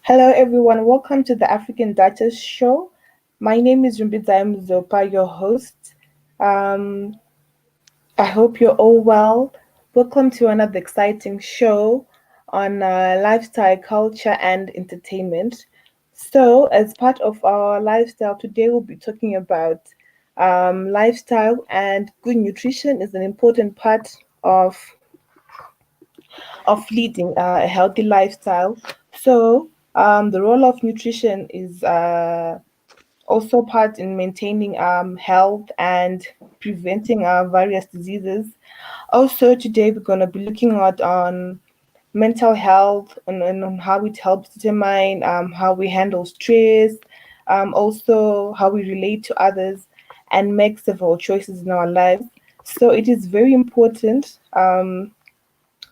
Hello, everyone. Welcome to the African Duchess Show. My name is Rumbidza Mzopa, your host. Um, I hope you're all well. Welcome to another exciting show on lifestyle, culture, and entertainment. So, as part of our lifestyle, today we'll be talking about lifestyle, and good nutrition is an important part of leading a healthy lifestyle. So, the role of nutrition is also part in maintaining health and preventing various diseases. Also, today we're going to be looking at on mental health and on how it helps determine how we handle stress, also how we relate to others and make several choices in our lives. So it is very important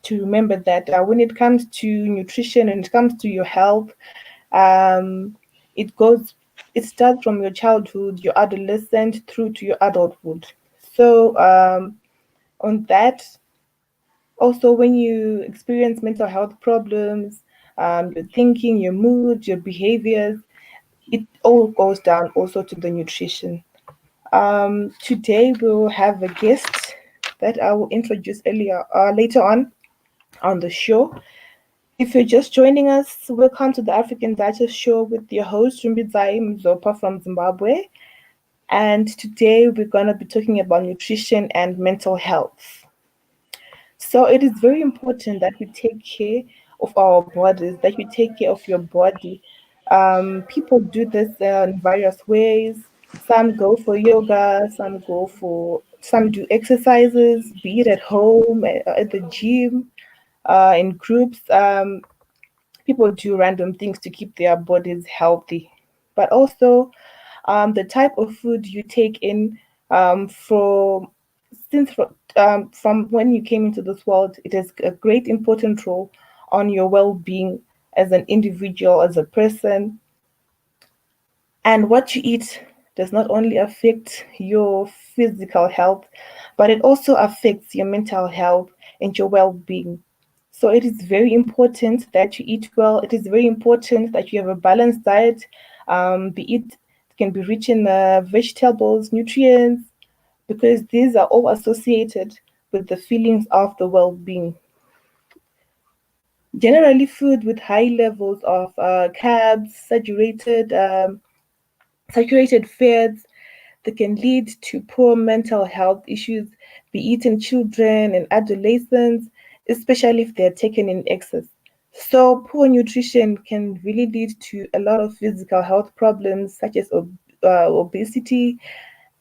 to remember that when it comes to nutrition and it comes to your health, um, it goes, it starts from your childhood, your adolescent, through to your adulthood. So, on that, also when you experience mental health problems, your thinking, your mood, your behaviors, it all goes down also to the nutrition. Today we'll have a guest that I will introduce later on the show. If you're just joining us, welcome to the African Duchess Show with your host, Rumbidzai Mzopa from Zimbabwe. And today we're going to be talking about nutrition and mental health. So it is very important that we take care of our bodies, that you take care of your body. People do this in various ways. Some go for yoga, some do exercises, be it at home, at the gym, in groups. People do random things to keep their bodies healthy. But also, the type of food you take in from from when you came into this world, it has a great important role on your well-being as an individual, as a person. And what you eat does not only affect your physical health, but it also affects your mental health and your well-being. So it is very important that you eat well. It is very important that you have a balanced diet. It can be rich in vegetables, nutrients, because these are all associated with the feelings of the well-being. Generally, food with high levels of carbs, saturated fats, that can lead to poor mental health issues, be it in children and adolescents, especially if they're taken in excess. So, poor nutrition can really lead to a lot of physical health problems such as obesity,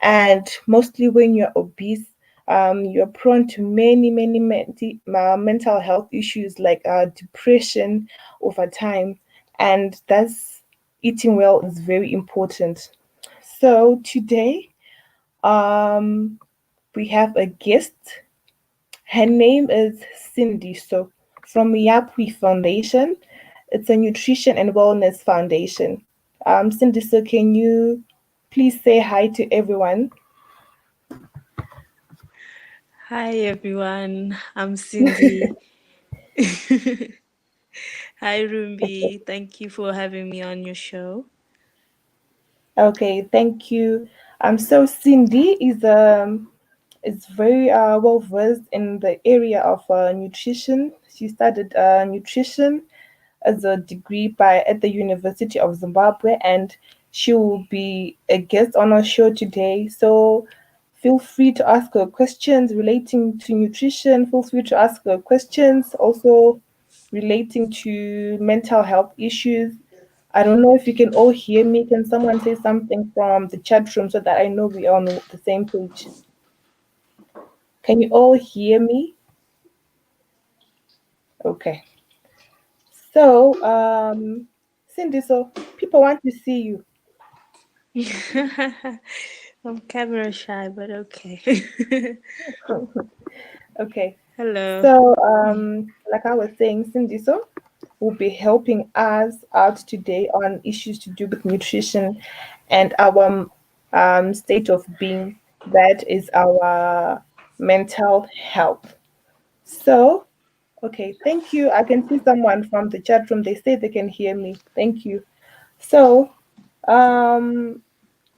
and mostly when you're obese, you're prone to many mental health issues like depression over time, and that's eating well is very important. So today, um, we have a guest. Her name is Cindy. So from Yapwi Foundation, it's a nutrition and wellness foundation. Cindy, so can you please say hi to everyone? Hi everyone, I'm Cindy. Hi Rumbi, thank you for having me on your show. Okay, thank you. So Cindy is very well versed in the area of nutrition. She studied nutrition as a degree by at the University of Zimbabwe, and she will be a guest on our show today. So feel free to ask her questions relating to nutrition. Feel free to ask her questions also relating to mental health issues. I don't know if you can all hear me. Can someone say something from the chat room so that I know we are on the same page? Can you all hear me? Okay. So, Cindy, so people want to see you. I'm camera shy, but okay. Okay. Hello. So, like I was saying, Cindy, so will be helping us out today on issues to do with nutrition and our state of being. That is our mental health. So, Okay, thank you. I can see someone from the chat room. They say they can hear me. Thank you. So, um,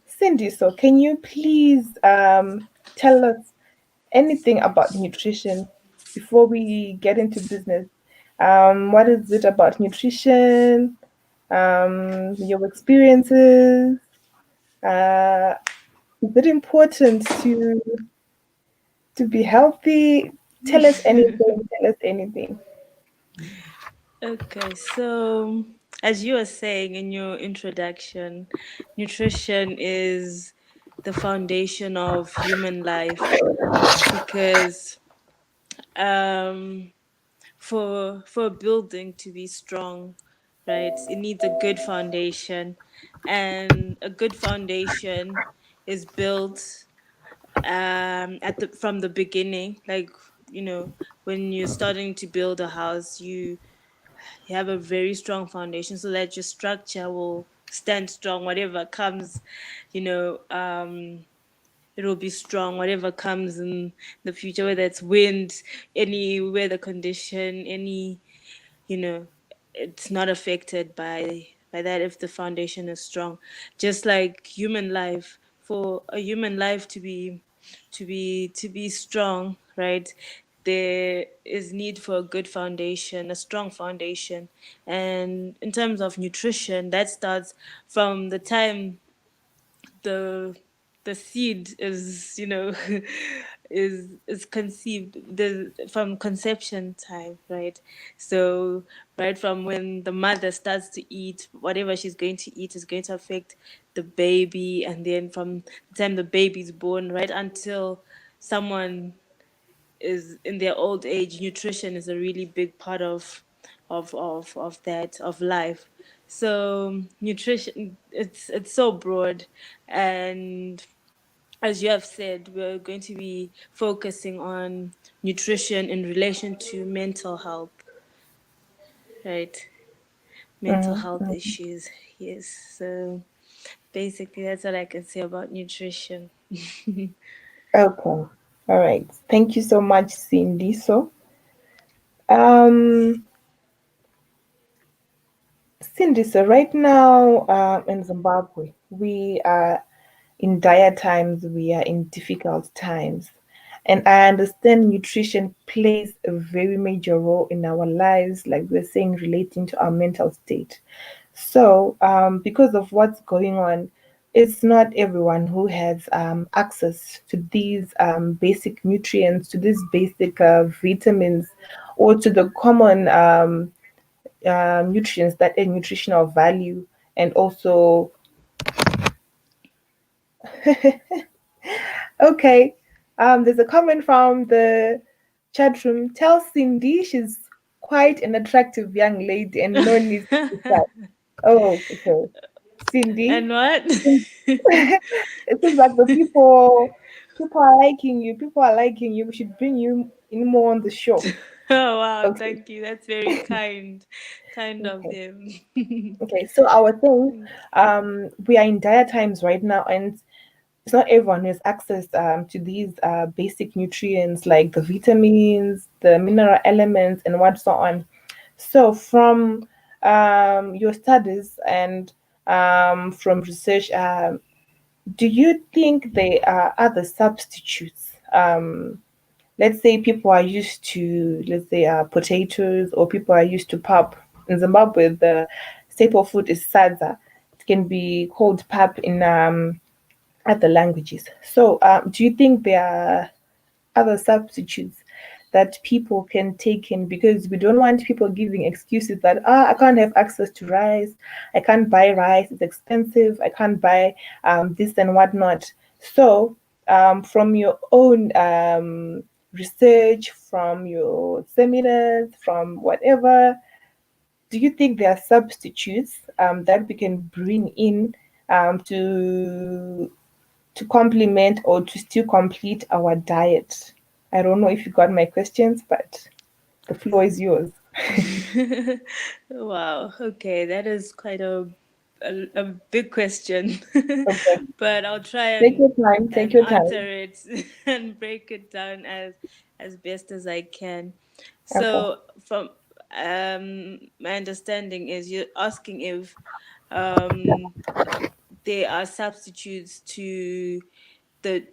Cindy, so can you please tell us anything about nutrition before we get into business? What is it about nutrition? Your experiences? Uh, is it important to be healthy? Tell us anything. Tell us anything. Okay, so as you were saying in your introduction, nutrition is the foundation of human life because um, for a building to be strong, right, it needs a good foundation, and a good foundation is built at the from the beginning. Like, when you're starting to build a house, you have a very strong foundation so that your structure will stand strong. Whatever comes, you know, it will be strong. Whatever comes in the future, whether it's wind, any weather condition, any, you know, it's not affected by that if the foundation is strong. Just like human life, for a human life to be strong, right? There is need for a good foundation, a strong foundation. And in terms of nutrition, that starts from the time the the seed is, is conceived, from conception time, right? So right from when the mother starts to eat, whatever she's going to eat is going to affect the baby, and then from the time the baby's born right until someone is in their old age, nutrition is a really big part of life. So nutrition, it's so broad. And as you have said, we're going to be focusing on nutrition in relation to mental health, right? Mental health Mhm. issues. Yes. So basically that's what I can say about nutrition. Okay. All right. Thank you so much, Cindy. So, um, Cindy, so right now, in Zimbabwe, we are in dire times, we are in difficult times. And I understand nutrition plays a very major role in our lives, like we're saying, relating to our mental state. So, because of what's going on, it's not everyone who has access to these basic nutrients, to these basic vitamins, or to the common nutrients that are nutritional value. And also, okay, there's a comment from the chat room. Tell Cindy she's quite an attractive young lady and no need to be sad. Oh, okay. Cindy, And what? it seems like the people are liking you. People are liking you. We should bring you in more on the show. Oh wow, Okay. thank you. That's very kind of Okay. him. Okay. So I was saying, we are in dire times right now, and it's not everyone who has access to these basic nutrients like the vitamins, the mineral elements, and what so on. So, from your studies and from research, do you think there are other substitutes? Let's say people are used to, let's say, potatoes, or people are used to pap. In Zimbabwe, the staple food is sadza. It can be called pap in other languages. So, do you think there are other substitutes that people can take in? Because we don't want people giving excuses that, I can't have access to rice, I can't buy rice, it's expensive, I can't buy this and whatnot. So, from your own research, from your seminars, from whatever, do you think there are substitutes that we can bring in to complement or to still complete our diet? I don't know if you got my questions, but the floor is yours. Wow. Okay, that is quite a big question, Okay. but I'll try Take and your time. Take and your answer time. it and break it down as best as I can. Okay. So from my understanding is you're asking if um, they are substitutes to the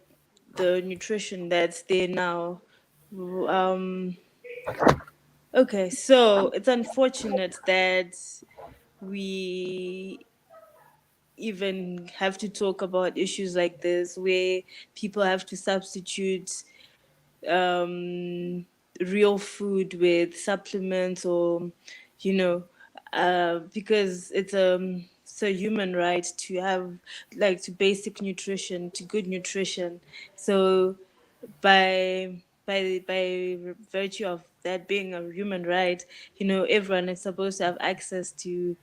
the nutrition that's there now. Um, okay, so it's unfortunate that we even have to talk about issues like this where people have to substitute um, real food with supplements or, you know, because it's a human right to have like to basic nutrition, to good nutrition. So by virtue of that being a human right, everyone is supposed to have access to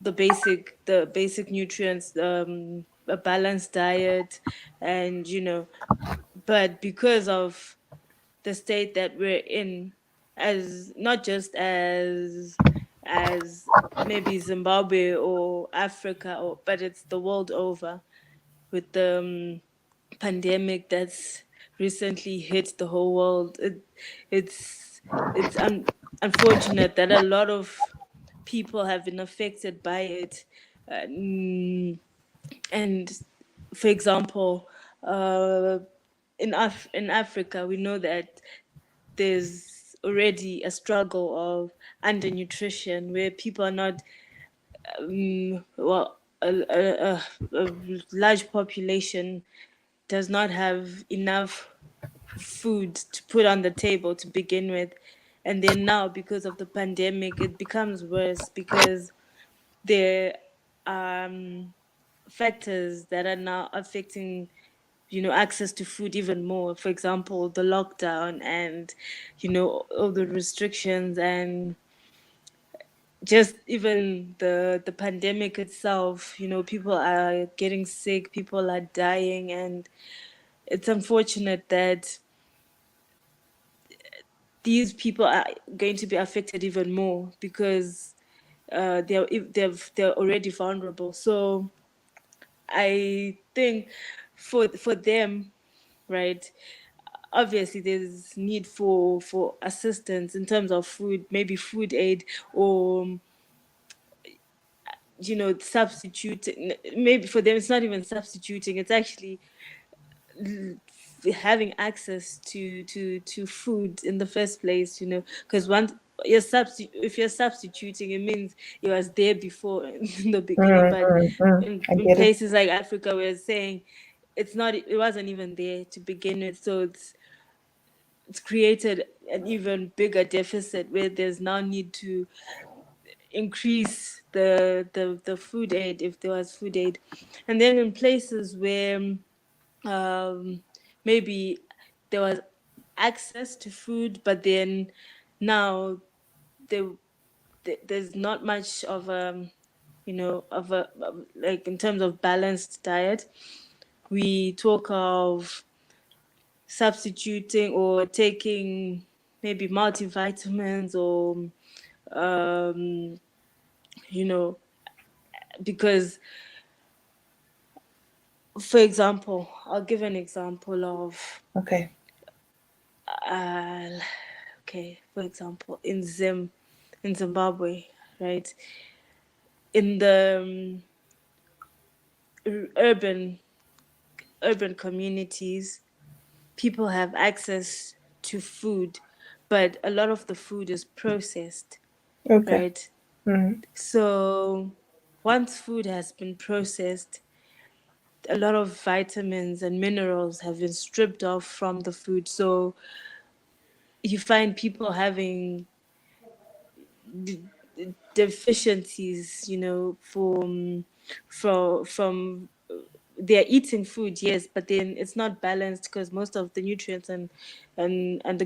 the basic nutrients, a balanced diet, and but because of the state that we're in, as not just as maybe Zimbabwe or Africa, but it's the world over, with the pandemic that's recently hit the whole world. It's it's unfortunate that a lot of people have been affected by it. And for example, uh, in Africa, we know that there's already a struggle of undernutrition where people are not, well, a large population does not have enough food to put on the table to begin with. And then now, because of the pandemic, it becomes worse because there are factors that are now affecting access to food even more. For example, the lockdown and all the restrictions, and just even the pandemic itself. People are getting sick, people are dying, and it's unfortunate that these people are going to be affected even more because they're already vulnerable. So I think for them, right? Obviously, there's need for assistance in terms of food, maybe food aid, or substituting. Maybe for them, it's not even substituting; it's actually having access to food in the first place. Because once if you're substituting, it means it was there before in the beginning. But I in get it. places like Africa, we're saying it wasn't even there to begin with. So it's created an even bigger deficit where there's now need to increase the food aid, if there was food aid. And then in places where um, maybe there was access to food, but then now there, there's not much of like in terms of balanced diet. We talk of substituting or taking maybe multivitamins, or um, you know because, for example, I'll give an example of Okay. uh, okay, for example, in Zimbabwe, right? In the urban communities, people have access to food, but a lot of the food is processed, Okay. right? Mm-hmm. So once food has been processed, a lot of vitamins and minerals have been stripped off from the food. So you find people having d- deficiencies, from they're eating food, yes, but then it's not balanced because most of the nutrients and the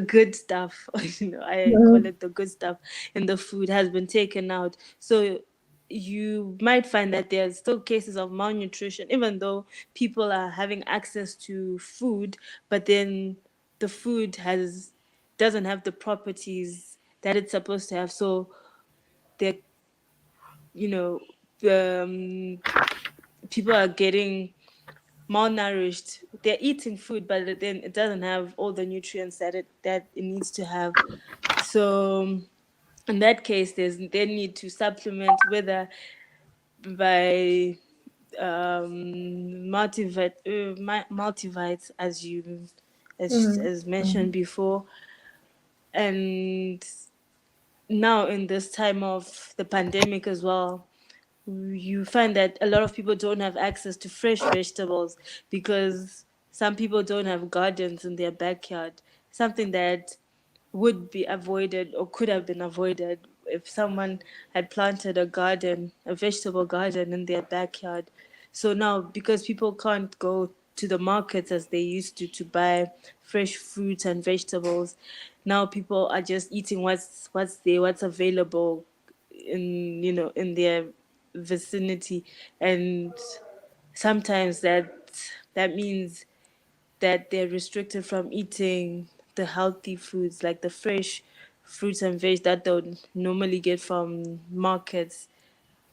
good stuff, I call Mm-hmm. it the good stuff in the food, has been taken out. So you might find that there's still cases of malnutrition, even though people are having access to food, but then the food has doesn't have the properties that it's supposed to have. So they're, you know, um, people are getting malnourished. They're eating food, but then it doesn't have all the nutrients that it needs to have. So in that case, they need to supplement, whether by multivites, as you as mentioned before. And now in this time of the pandemic as well, you find that a lot of people don't have access to fresh vegetables because some people don't have gardens in their backyard. Something that would be avoided or could have been avoided if someone had planted a garden, a vegetable garden in their backyard. So now, because people can't go to the markets as they used to buy fresh fruits and vegetables, now people are just eating what's there, what's available in in their vicinity. And sometimes that means that they're restricted from eating the healthy foods, like the fresh fruits and veg that they would normally get from markets.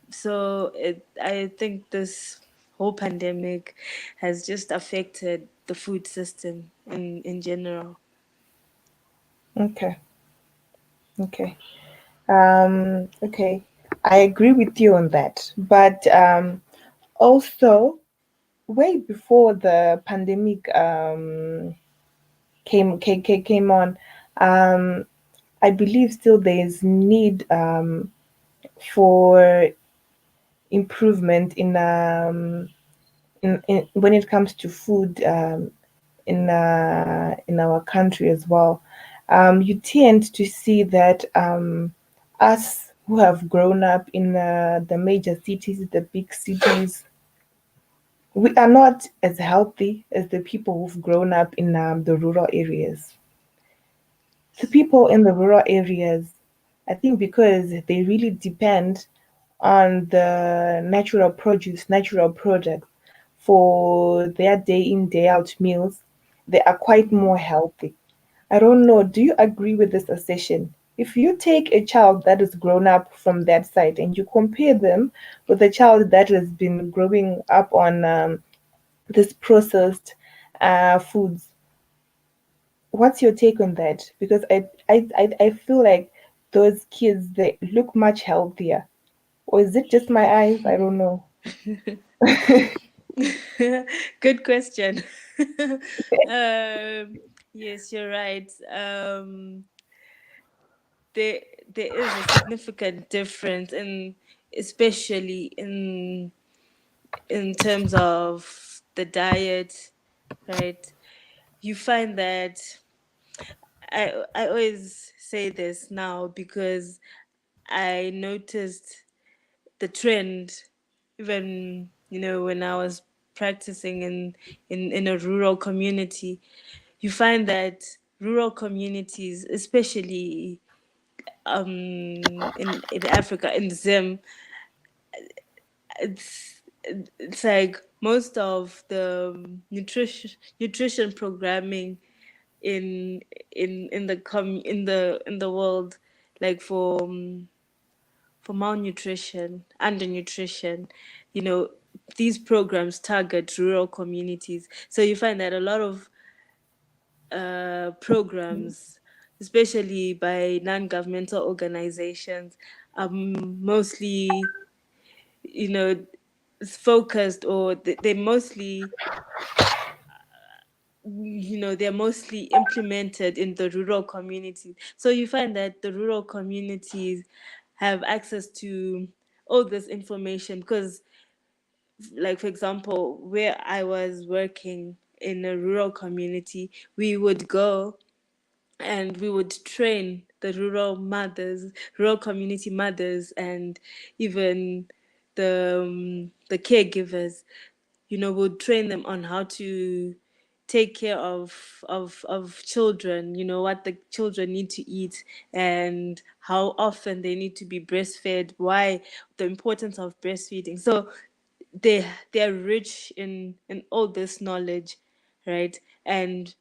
So I think this whole pandemic has just affected the food system in general. Okay. Okay. Okay. I agree with you on that. But also, way before the pandemic came on, um, I believe still there is need for improvement in when it comes to food in our country as well. You tend to see that us who have grown up in the major cities, the big cities, we are not as healthy as the people who've grown up in the rural areas. The people in the rural areas, I think because they really depend on the natural produce, natural products for their day in, day out meals, they are quite more healthy. I don't know, do you agree with this assertion? If you take a child that is grown up from that side and you compare them with a child that has been growing up on this processed foods, what's your take on that? Because I feel like those kids they look much healthier. Or is it just my eyes? I don't know. Good question. um, yes, you're right. There there is a significant difference, in especially in terms of the diet, right? You find that I always say this now because I noticed the trend even when I was practicing in a rural community. You find that rural communities, especially in Africa, in Zim, it's like most of the nutrition programming in in the world, like for malnutrition, undernutrition, you know, these programs target rural communities. So you find that a lot of programs, especially by non-governmental organizations, are mostly, you know, focused, or they mostly, they're mostly implemented in the rural communities. So you find that the rural communities have access to all this information because, like, for example, where I was working in a rural community, we would go and we would train the rural community mothers, and even the caregivers. Would train them on how to take care of children. What the children need to eat and how often they need to be breastfed. Why the importance of breastfeeding. So they're rich in all this knowledge, right? And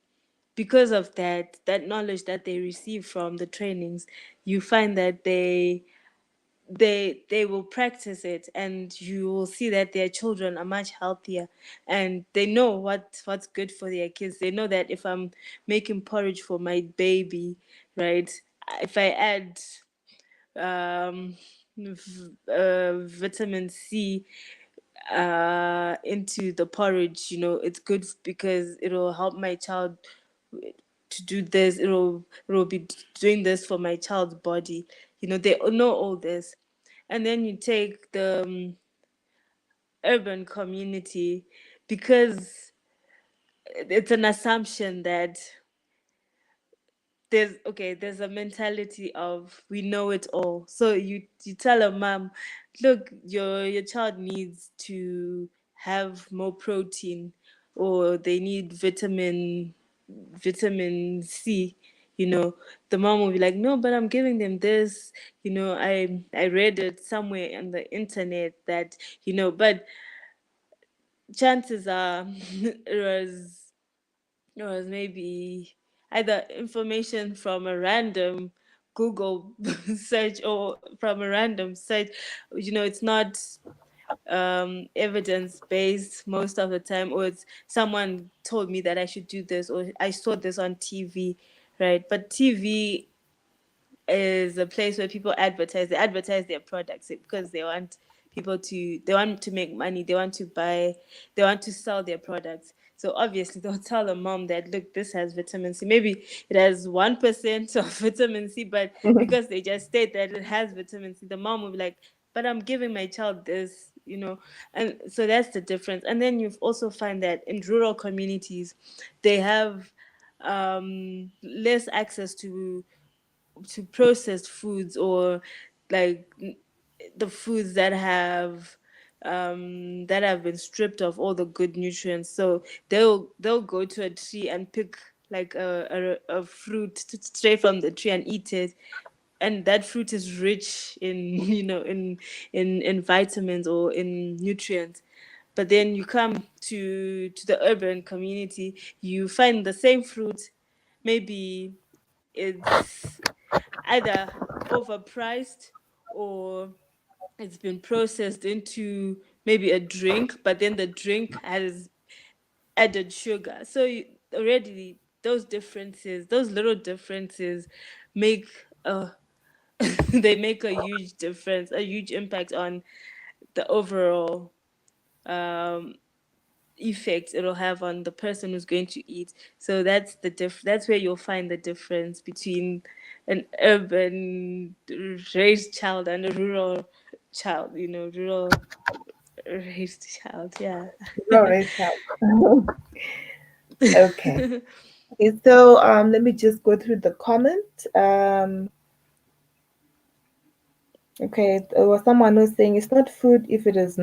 because of that knowledge that they receive from the trainings, you find that they will practice it, and you will see that their children are much healthier, and they know what's good for their kids. They know that if I'm making porridge for my baby, right, if I add vitamin C into the porridge, it's good because it'll help my child to do this. It'll be doing this for my child's body. They know all this. And then you take the urban community, because it's an assumption that there's a mentality of we know it all. So you tell a mom, look, your child needs to have more protein, or they need vitamin C. The mom will be like, no, but I'm giving them this. I read it somewhere on the internet that, but chances are it was maybe either information from a random Google search, or from a random search. It's not evidence based most of the time, or it's someone told me that I should do this, or I saw this on TV, right? But TV is a place where people advertise. They advertise their products because they want to make money. They want to buy. They want to sell their products. So obviously they'll tell a mom that, look, this has vitamin C. Maybe it has 1% of vitamin C, but because they just state that it has vitamin C, the mom will be like, but I'm giving my child this. And so that's the difference. And then you also find that in rural communities, they have less access to processed foods, or like the foods that have been stripped of all the good nutrients. So they'll go to a tree and pick like a fruit straight from the tree and eat it, and that fruit is rich in in vitamins or in nutrients. But then you come to the urban community, you find the same fruit, maybe it's either overpriced, or it's been processed into maybe a drink, but then the drink has added sugar. So already those little differences make a they make a huge difference, a huge impact on the overall um, effect it'll have on the person who's going to eat. So that's where you'll find the difference between an urban raised child and a rural child, rural raised child. Yeah. All right, child. Okay. Okay, so let me just go through the comment. Okay, there was someone who's saying it's not food if it is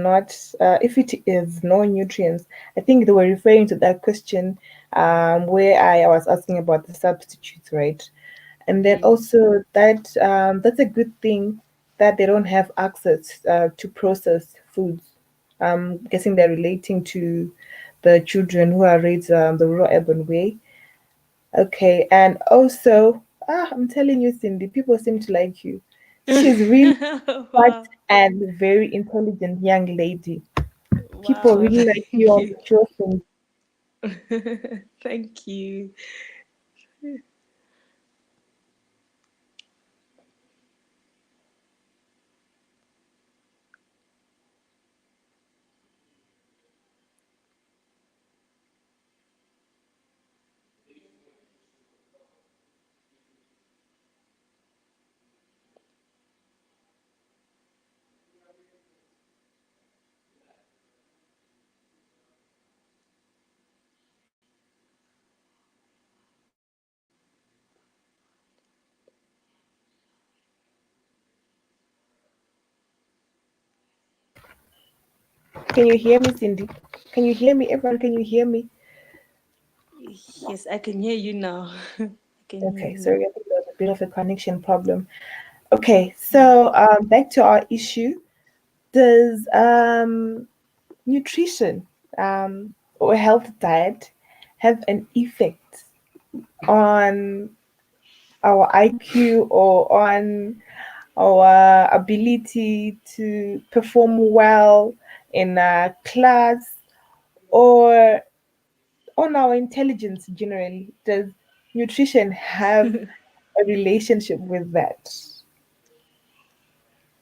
no nutrients. I think they were referring to that question where I was asking about the substitutes, right? And then also that's a good thing that they don't have access to processed foods. Guessing they're relating to the children who are raised the rural urban way. Okay, and also, I'm telling you, Cindy, people seem to like you. She's really smart Wow. and very intelligent young lady. People Wow. really like you Thank on you. the show, Cindy. Thank you. Can you hear me, Cindy? Can you hear me? Everyone, can you hear me? Yes, I can hear you now. I can hear Okay, you sorry, now. I think there was a bit of a connection problem. Okay, so back to our issue. Does nutrition or a health diet have an effect on our IQ or on our ability to perform well in class, or on our intelligence generally? Does nutrition have a relationship with that?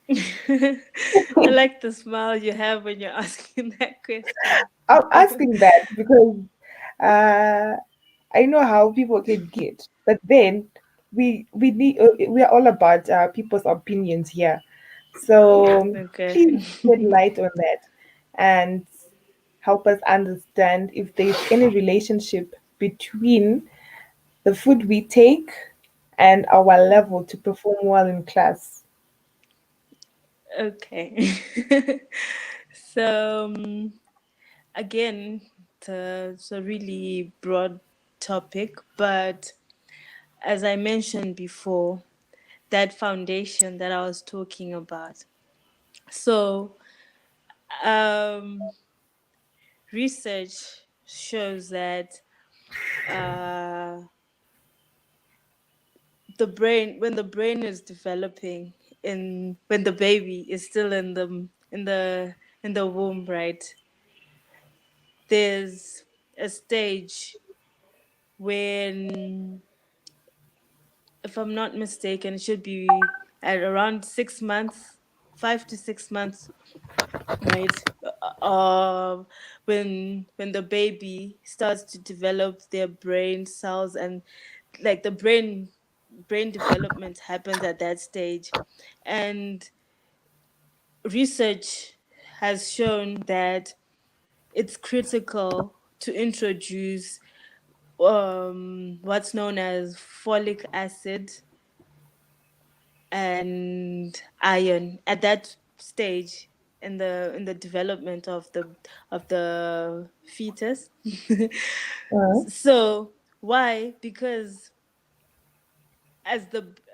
I like the smile you have when you're asking that question. I'm asking that because uh, I know how people can get, but then we are all about people's opinions here. So Okay. please shed light on that and help us understand if there's any relationship between the food we take and our level to perform well in class. Okay. So, again, it's a really broad topic, but as I mentioned before, that foundation that I was talking about. So, um, research shows that uh, when the brain is developing, in when the baby is still in the womb, right? There's a stage when, if I'm not mistaken, it should be at around 6 months, 5 to 6 months, right? When the baby starts to develop their brain cells, and like the brain development happens at that stage, and research has shown that it's critical to introduce what's known as folic acid and iron at that stage in the development of the fetus. Mm, So why? Because as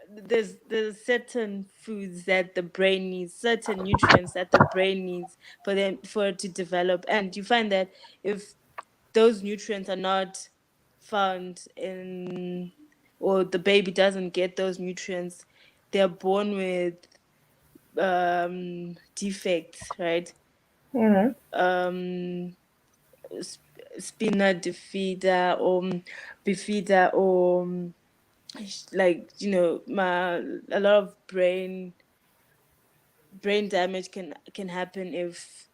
there's certain foods that the brain needs, certain nutrients that the brain needs for it to develop, and you find that if those nutrients are not found in, or the baby doesn't get those nutrients, they're born with defects, right? mm, um Spina bifida, or bifida, or like, a lot of brain damage can happen if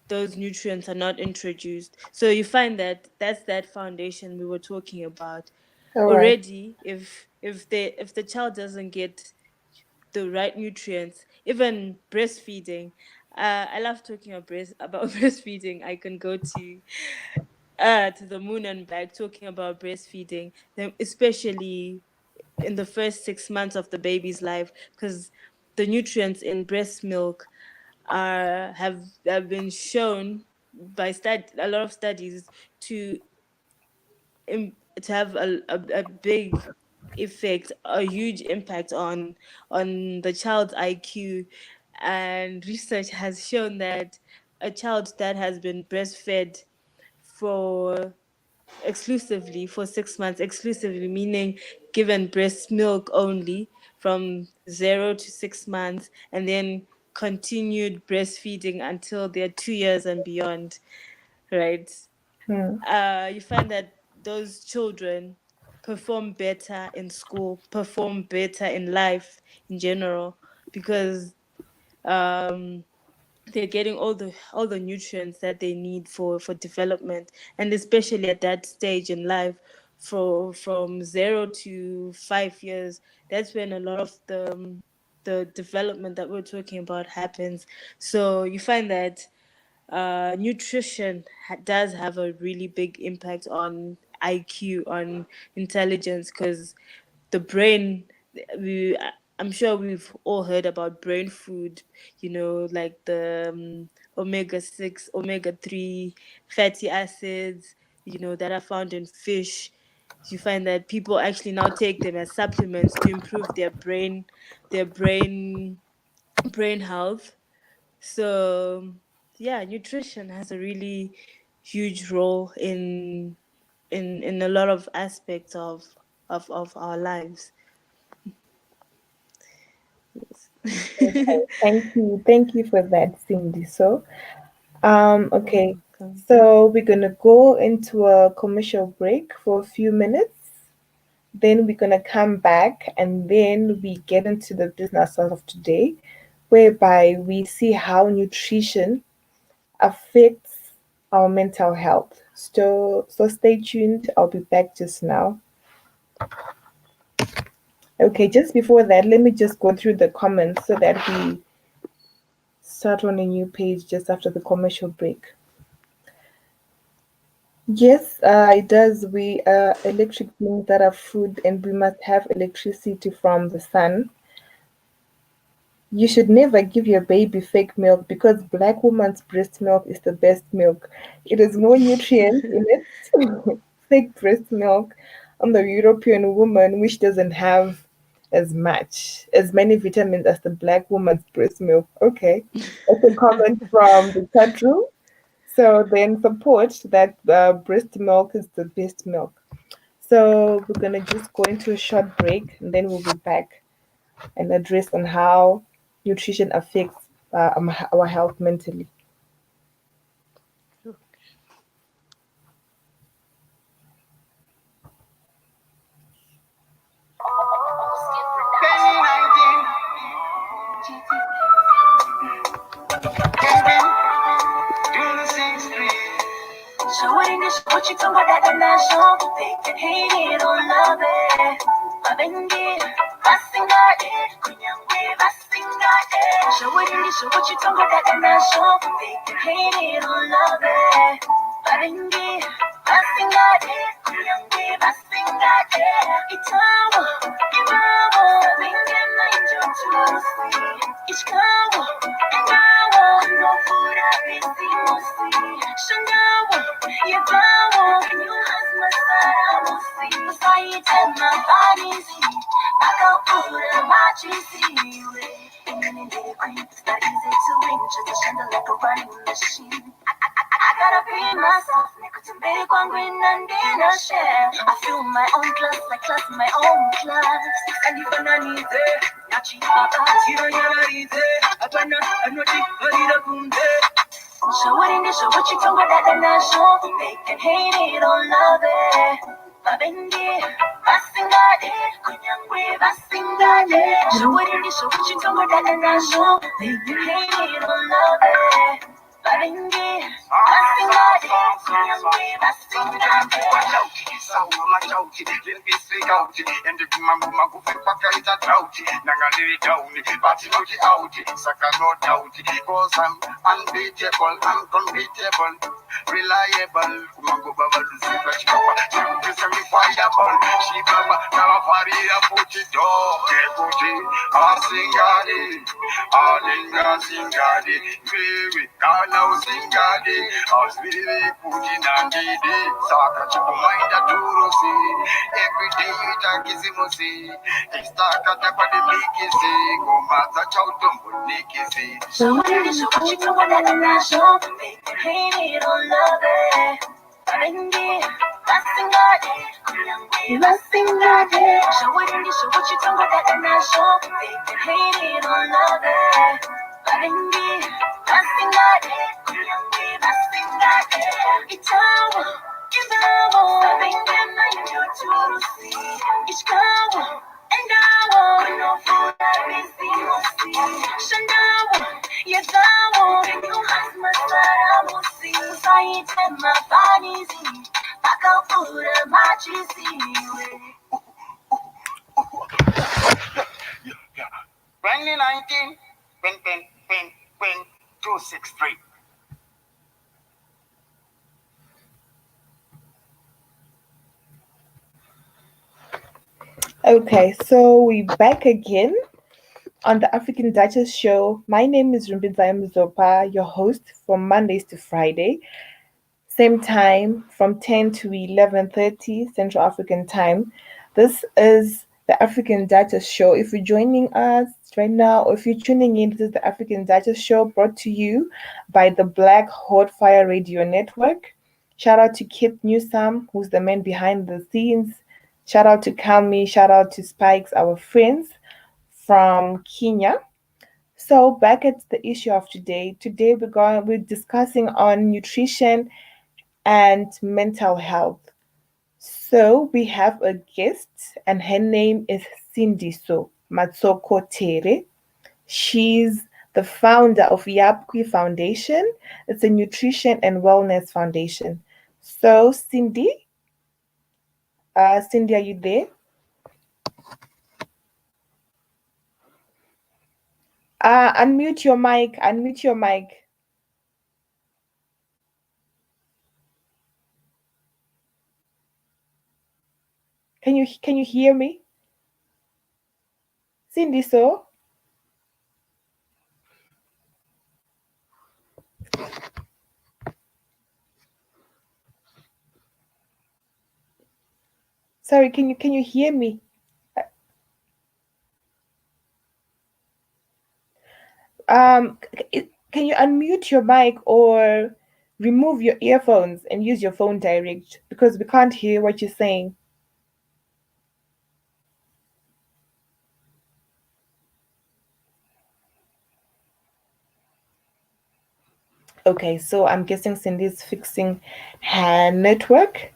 those nutrients are not introduced. So you find that that's that foundation we were talking about all right. already. If the child doesn't get the right nutrients, even breastfeeding. I love talking about breastfeeding. I can go to the moon and back talking about breastfeeding, especially in the first 6 months of the baby's life, because the nutrients in breast milk have been shown by a lot of studies to to have a big effect, a huge impact on the child's IQ. And research has shown that a child that has been breastfed for exclusively for 6 months, exclusively meaning given breast milk only from 0 to 6 months, and then continued breastfeeding until they're 2 years and beyond, right? Mm, You find that those children perform better in school, perform better in life in general, because um, they're getting all the nutrients that they need for development, and especially at that stage in life, from 0 to 5 years. That's when a lot of the development that we're talking about happens. So you find that nutrition does have a really big impact on IQ, on intelligence, because the brain, we, I'm sure we've all heard about brain food, like the omega 6, omega 3 fatty acids, that are found in fish. You find that people actually now take them as supplements to improve their brain health. So yeah, nutrition has a really huge role in a lot of aspects of our lives. Yes. Okay, thank you for that, Cindy. So, You're okay, welcome. so we're gonna go into a commercial break for a few minutes. Then we're gonna come back, and then we get into the business of today, whereby we see how nutrition affects our mental health. So stay tuned. I'll be back just now. Okay, just before that, let me just go through the comments so that we start on a new page just after the commercial break. Yes, it does. We are electric beings that are food, and we must have electricity from the sun. You should never give your baby fake milk because black woman's breast milk is the best milk. It has more nutrients in it. Fake breast milk on the European woman, which doesn't have as many vitamins as the black woman's breast milk. Okay, that's a comment from the chat room. So then support that breast milk is the best milk. So we're gonna just go into a short break and then we'll be back and address on how nutrition affects our health mentally. Showing this what you talking about that national. They can hate it or love it. Mabengi, basinga it, kunyangwe basinga it. Showing this what you talking about that national. They can hate it or love it. Mabengi, basinga it, kunyangwe basinga it. Itawo, itawo, mingi na injochusi. Ishkawo, ingawo, no fura bisimusi. Shangawo, yagawo, you has masaramusi. Masayite mafanizi, bakapura machisi. Infinity queen, it's not easy to win. Just a shanda like a running machine. I gotta be myself, nigga, to make one green and in a share. I feel my own class, I class my own class. And if I need it, Nachi Papa, Tira Yarite, Apana, Anoti, Harida Kunde. So what in this, so what you talking about that national? They can hate it or love it. Babendi, Basingade, Kunyangwe, Basingade. So what in this, so what you talking about that national? They can hate it or love it. Babendi, Basingade, Kunyangwe, Basingade. Sawo machauti, limbi sligauti, and the mamma magufi pakaita tauti, Nangali downy, Batiloki outi, Saka no doubt, because I'm unbeatable, unconbeatable, reliable, Kumango Baba Lucifer, Chapa, fireball, she Baba, Navafaria Puti dog, Puti, Singadi, Alinga Singadi, Baby, Kana Singadi, Osbili Puti Nangidi, Saka Chukumaida Turusi, every day Takizimusi, Istaka Tapadi Mikisi, Gomata Chautum Nikisi. So what it is, so what you talking about that national? They can hate it or love it. Babendi, Basingade, Kunyangwe, Basingade. So what it is, so what you talking about that national? They can hate it or love it. Babendi, Basingade, Kunyangwe, Basingade. Itawo, Itawo, Babendi, na injochusi. Ishkawo, Endawo, no food I receive. Shandawo, Yadawo, you has masaramusi. Saite mafanizi, bakapura machisi. 2019, pin 263. Okay, so we back again on the African Duchess Show. My name is Rumbinzai Mzopa, your host from Mondays to Friday. Same time from 10 to 11:30 Central African Time. This is the African Duchess Show. If you're joining us right now, or if you're tuning in, this is the African Duchess Show brought to you by the Black Hot Fire Radio Network. Shout out to Kit Newsome, who's the man behind the scenes. Shout out to Kami. Shout out to Spikes, our friends from Kenya. So back at the issue of today. Today we're discussing on nutrition and mental health. So we have a guest, and her name is Sindiso Matsoko Tere. She's the founder of Yapkwi Foundation. It's a nutrition and wellness foundation. So Cindy, are you there? Unmute your mic. Unmute your mic. Can you hear me? Cindy, so? Sorry, can you hear me? Can you unmute your mic or remove your earphones and use your phone direct because we can't hear what you're saying. Okay, so I'm guessing Cindy's fixing her network.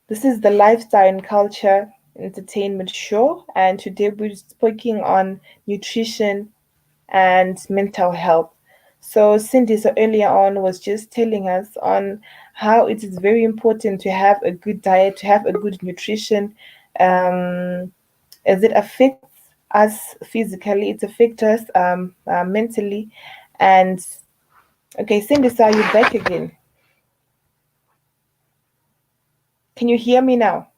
This is the Lifestyle and Culture Entertainment Show, and today we're speaking on nutrition and mental health. So Cindy, so earlier on was just telling us on how it is very important to have a good diet, to have a good nutrition, as it affects us physically, it affects us mentally, and okay, Cindy, so are you back again? Can you hear me now?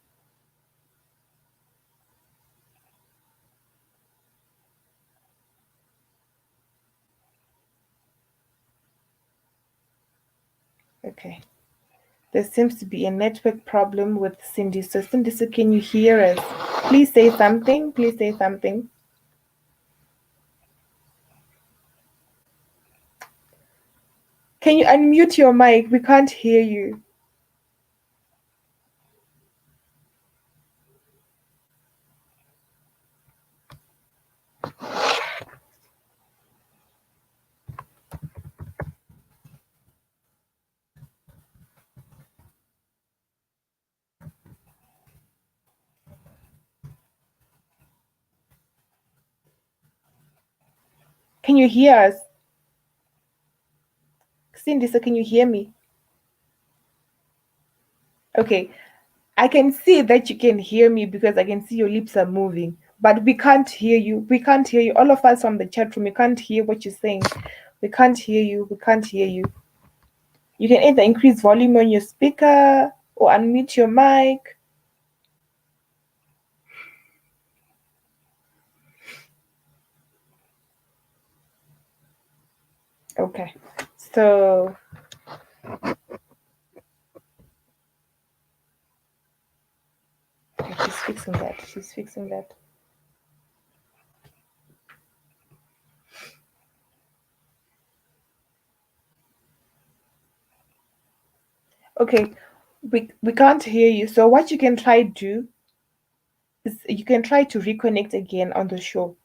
Okay. There seems to be a network problem with Cindy. So Cindy, so can you hear us? Please say something. Please say something. Can you unmute your mic? We can't hear you. Can you hear us? Cindy, so can you hear me? Okay. I can see that you can hear me because I can see your lips are moving. But we can't hear you. We can't hear you. All of us from the chat room, we can't hear what you're saying. We can't hear you. We can't hear you. You can either increase volume on your speaker or unmute your mic. Okay. So okay, she's fixing that. She's fixing that. Okay. We can't hear you. So what you can try do is you can try to reconnect again on the show.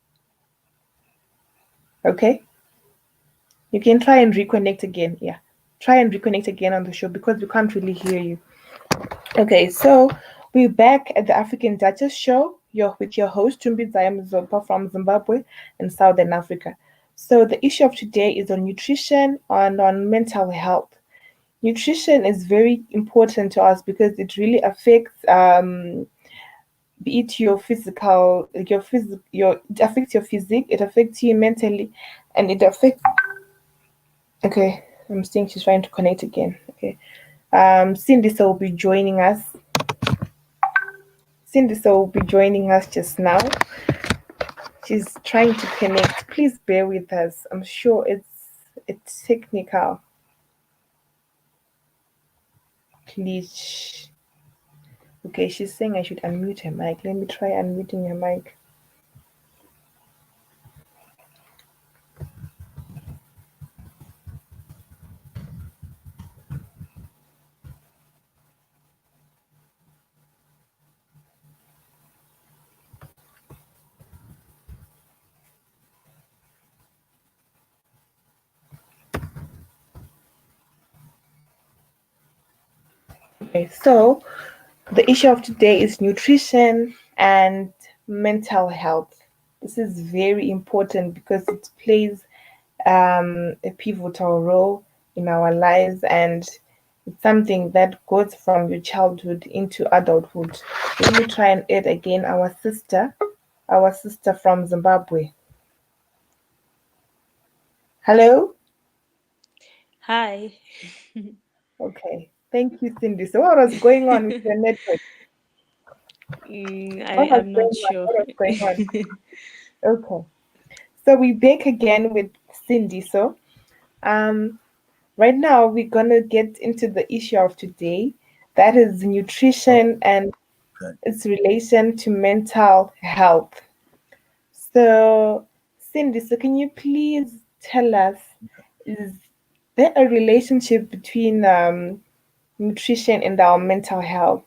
Okay? You can try and reconnect again. Yeah. Try and reconnect again on the show because we can't really hear you. Okay, so we're back at the African Duchess Show. You're with your host, Tumbi Zayam from Zimbabwe and Southern Africa. So the issue of today is on nutrition and on mental health. Nutrition is very important to us because it really affects be it your physical, it affects your physique, it affects you mentally, and it affects. Okay, I'm seeing she's trying to connect again. Okay, Cindy so will be joining us. Cindy so will be joining us just now. She's trying to connect. Please bear with us. I'm sure it's technical. Please. Okay, she's saying I should unmute her mic. Let me try unmuting her mic. Okay, so the issue of today is nutrition and mental health. This is very important because it plays a pivotal role in our lives, and it's something that goes from your childhood into adulthood. Let me try and add again our sister from Zimbabwe. Hello? Hi. Okay. Thank you, Cindy. So what was going on with your network? What was I'm going not on? sure. What was going on? Okay. So we're back again with Cindy. So um right now we're gonna get into the issue of today. That is nutrition and Okay. its relation to mental health. So Cindy, so can you please tell us, is there a relationship between nutrition and our mental health?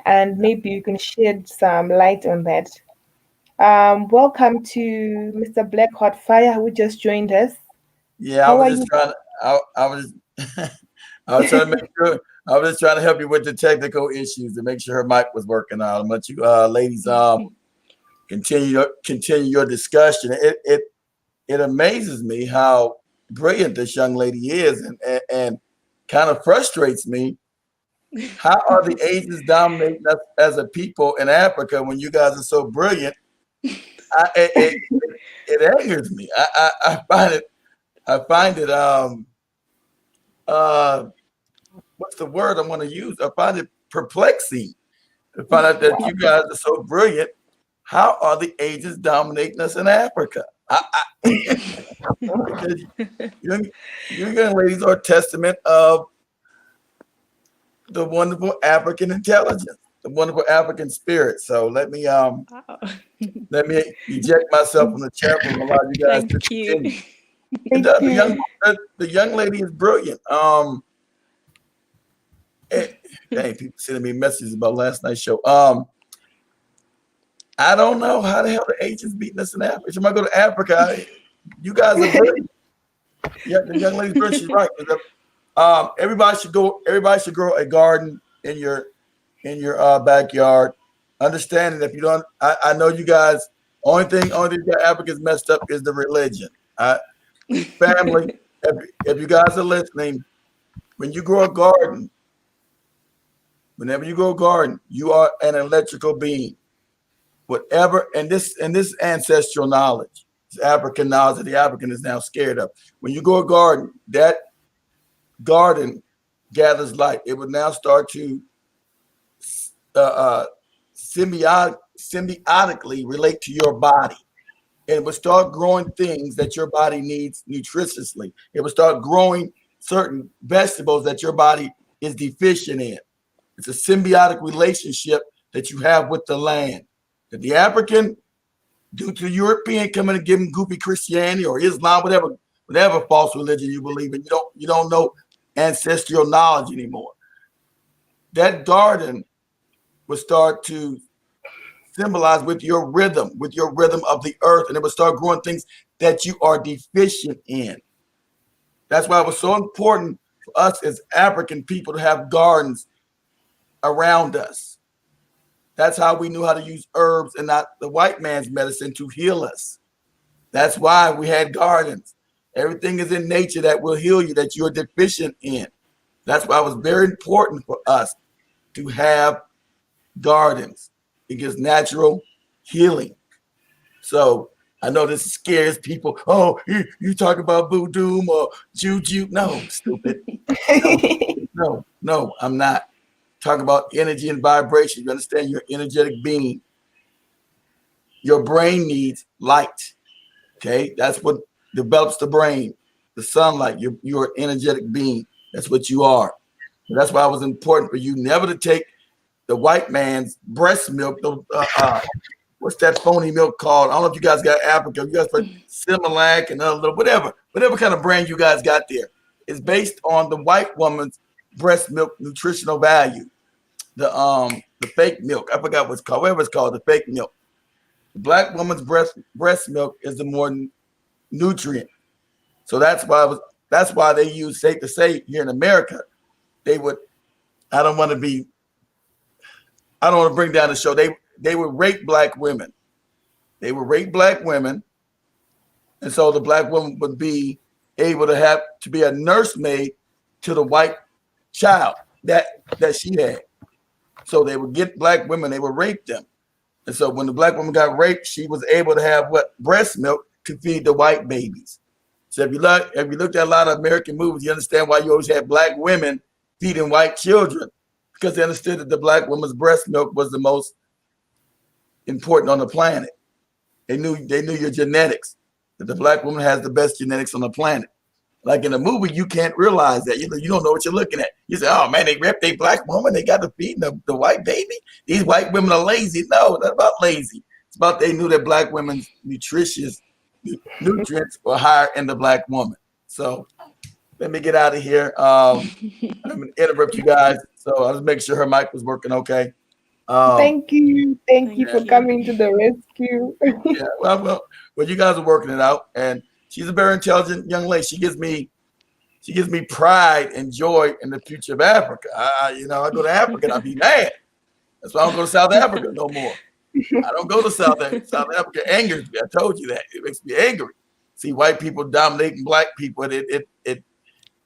And maybe you can shed some light on that. Welcome to Mr. Black Hot Fire, who just joined us. Yeah, I How was are just you? trying to, I was I was trying to make sure I was just trying to help you with the technical issues to make sure her mic was working out. I'll let you ladies continue your discussion. It amazes me how brilliant this young lady is, and kind of frustrates me. How are the Asians dominating us as a people in Africa when you guys are so brilliant? I, it, it, it angers me. I find it uh what's the word I want to use? I find it perplexing to find out that you guys are so brilliant. How are the Asians dominating us in Africa? Because you young ladies are a testament of the wonderful African intelligence, the wonderful African spirit. So Wow. let me eject myself from the chat room and allow you guys to Thank you. continue. And Thank you. the young lady is brilliant. Dang, people sending me messages about last night's show. I don't know how the hell the Asians beating us in Africa. If I go to Africa, you guys are brilliant. Yeah, the young lady's brilliant. She's right. Everybody should go. Everybody should grow a garden in your backyard. Understanding if you don't, I know you guys. Only thing that Africa's messed up is the religion. Family, if you guys are listening, when you grow a garden, whenever you grow a garden, you are an electrical being. Whatever, and this ancestral knowledge, this African knowledge that the African is now scared of. When you grow a garden, that garden gathers light. It would now start to uh, symbiotically relate to your body. And it would start growing things that your body needs nutritiously. It would start growing certain vegetables that your body is deficient in. It's a symbiotic relationship that you have with the land. That the African, due to European coming and giving goofy Christianity or Islam, whatever false religion you believe in, you don't know ancestral knowledge anymore. That garden would start to symbolize with your rhythm of the earth, and it would start growing things that you are deficient in. That's why it was so important for us as African people to have gardens around us. That's how we knew how to use herbs and not the white man's medicine to heal us. That's why we had gardens. Everything is in nature that will heal you, that you're deficient in. That's why it was very important for us to have gardens. It gives natural healing. So I know this scares people. Oh, you talk about voodoo or juju. No, stupid. No, I'm not. Talk about energy and vibration. You understand you're an energetic being. Your brain needs light. Okay, that's what develops the brain. The sunlight. You're an energetic being. That's what you are. That's why it was important for you never to take the white man's breast milk. What's that phony milk called? I don't know if you guys got Africa. You guys put Similac and other little whatever kind of brand you guys got there. It's based on the white woman's breast milk nutritional value. The fake milk. I forgot what's called. Whatever it's called, the fake milk. The black woman's breast milk is the more nutrient. So that's why they use, safe to say, here in America, they would I don't want to be. I don't want to bring down the show. They would rape black women. They would rape black women, and so the black woman would be able to be a nursemaid to the white child that she had. So they would get black women. They would rape them, and so when the black woman got raped, she was able to have breast milk to feed the white babies. So if you looked at a lot of American movies, you understand why you always had black women feeding white children, because they understood that the black woman's breast milk was the most important on the planet. They knew your genetics, that the black woman has the best genetics on the planet. Like in a movie, you can't realize that. You don't know what you're looking at. You say, oh man, they raped a black woman. They got to feed the white baby. These white women are lazy. No, not about lazy. It's about they knew that black women's nutrients were higher in the black woman. So let me get out of here. I'm going to interrupt you guys. So I'll just make sure her mic was working okay. Thank you for coming to the rescue. Yeah, well, you guys are working it out, and she's a very intelligent young lady. She gives me pride and joy in the future of Africa. I go to Africa and I'll be mad. That's why I don't go to South Africa no more. I don't go to South Africa. It angers me. I told you that. It makes me angry. See white people dominating black people. It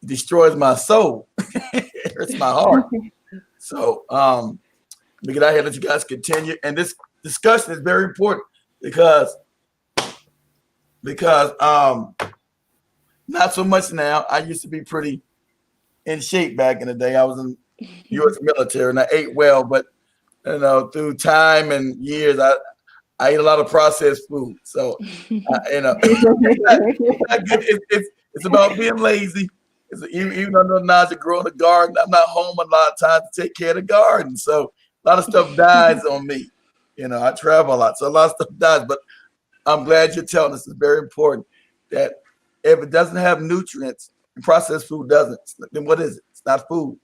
destroys my soul. It hurts my heart. So let me get out here and let you guys continue. And this discussion is very important because not so much now. I used to be pretty in shape back in the day. I was in U.S. military and I ate well, but through time and years, I eat a lot of processed food. So it's about being lazy. Even though I know Naja grow in the garden, I'm not home a lot of times to take care of the garden. So a lot of stuff dies on me. I travel a lot, so a lot of stuff dies. But I'm glad you're telling us. It's very important that if it doesn't have nutrients, and processed food doesn't, then what is it? It's not food.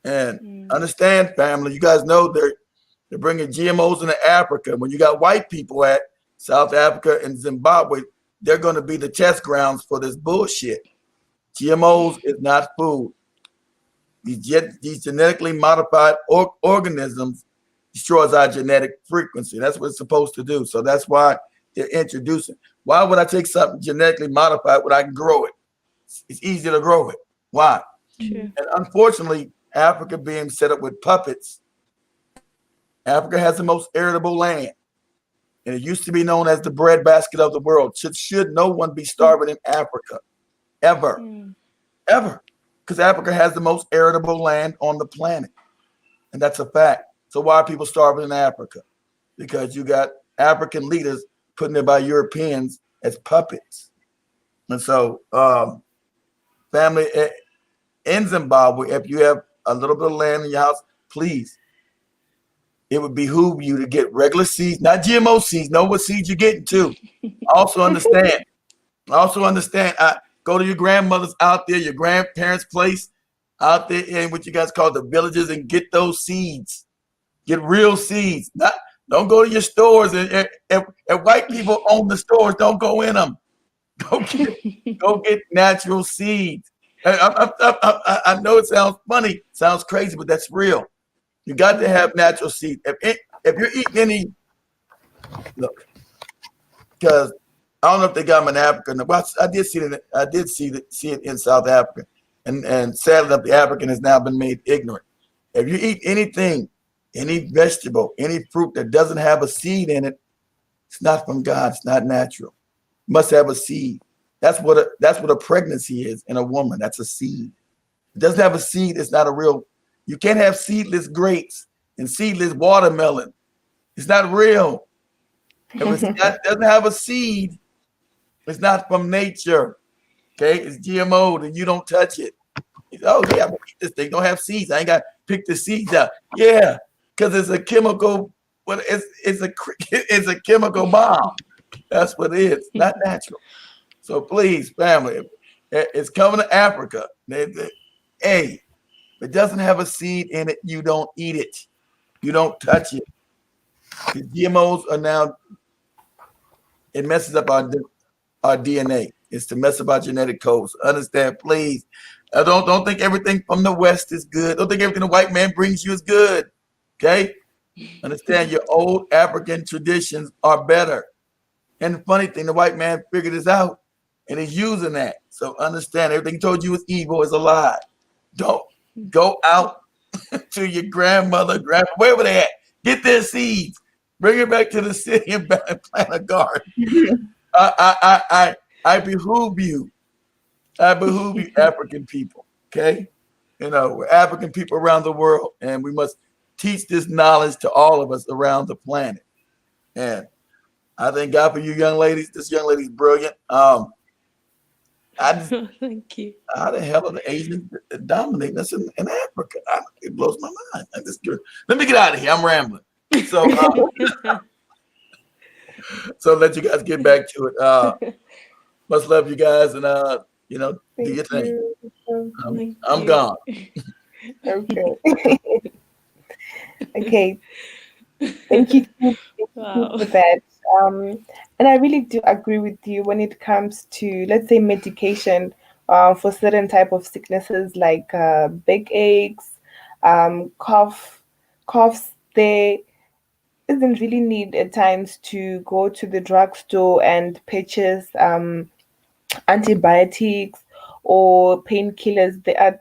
And understand, family, you guys know they're bringing GMOs into Africa. When you got white people at South Africa and Zimbabwe, they're going to be the test grounds for this bullshit. GMOs is not food. These genetically modified organisms destroys our genetic frequency. That's what it's supposed to do. So that's why they're introducing. Why would I take something genetically modified when I can grow it? It's easy to grow it. Why? True. And unfortunately, Africa being set up with puppets, Africa has the most arable land. And it used to be known as the breadbasket of the world. Should no one be starving in Africa? Ever. Ever. Because Africa has the most arable land on the planet. And that's a fact. So why are people starving in Africa? Because you got African leaders putting it by Europeans as puppets. And so, family, in Zimbabwe, if you have a little bit of land in your house, please, it would behoove you to get regular seeds, not GMO seeds. Know what seeds you're getting too. Also understand. Go to your grandmother's out there, your grandparents' place out there in what you guys call the villages, and get those seeds. Get real seeds. Don't go to your stores. And if white people own the stores, don't go in them. Go get natural seeds. I know it sounds funny, sounds crazy, but that's real. You got to have natural seeds. If you're eating any, look, because I don't know if they got them in Africa. Well, I did see it. I did see it in South Africa, and sadly, the African has now been made ignorant. If you eat anything, any vegetable, any fruit that doesn't have a seed in it, it's not from God. It's not natural. It must have a seed. That's what a pregnancy is in a woman. That's a seed. It doesn't have a seed. It's not a real. You can't have seedless grapes and seedless watermelon. It's not real. If it doesn't have a seed, it's not from nature. Okay, it's GMO, then you don't touch it. Oh yeah, I'm gonna eat this thing. Don't have seeds. I ain't got to pick the seeds out. Yeah, because it's a chemical. Well, it's a chemical bomb. That's what it is. Not natural. So please, family, it's coming to Africa. Hey, if it doesn't have a seed in it, you don't eat it. You don't touch it. The GMOs are now, it messes up our DNA. It's to mess about genetic codes. Understand, please. Don't think everything from the West is good. Don't think everything the white man brings you is good. Okay? Understand your old African traditions are better. And the funny thing, the white man figured this out and he's using that. So understand everything he told you is evil is a lie. Don't go out to your grandmother, wherever they at. Get their seeds. Bring it back to the city and plant a garden. I behoove you. I behoove you, African people. Okay? You know, we're African people around the world, and we must teach this knowledge to all of us around the planet. And I thank God for you young ladies. This young lady's brilliant. Thank you. How the hell are the Asians dominating us in Africa? It blows my mind. Let me get out of here. I'm rambling. So, so let you guys get back to it. Much love you guys, and you know, do your thing. I'm gone. Okay. Okay. Thank you Wow. for that. And I really do agree with you when it comes to, let's say, medication for certain type of sicknesses like backaches, coughs. There isn't really need at times to go to the drugstore and purchase antibiotics or painkillers. There are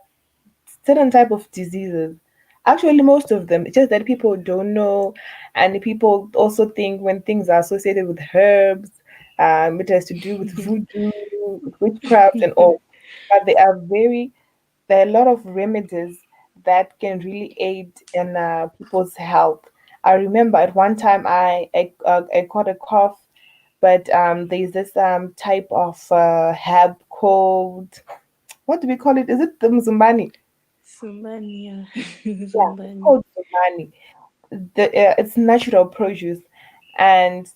certain type of diseases. Actually, most of them. It's just that people don't know, and people also think when things are associated with herbs, it has to do with voodoo, with witchcraft, and all. But there are a lot of remedies that can really aid in people's health. I remember at one time I caught a cough, but there's this type of herb called, what do we call it? Is it the Mzumani? Sumania. Yeah, it's Zumbani. called Zumani. It's natural produce, and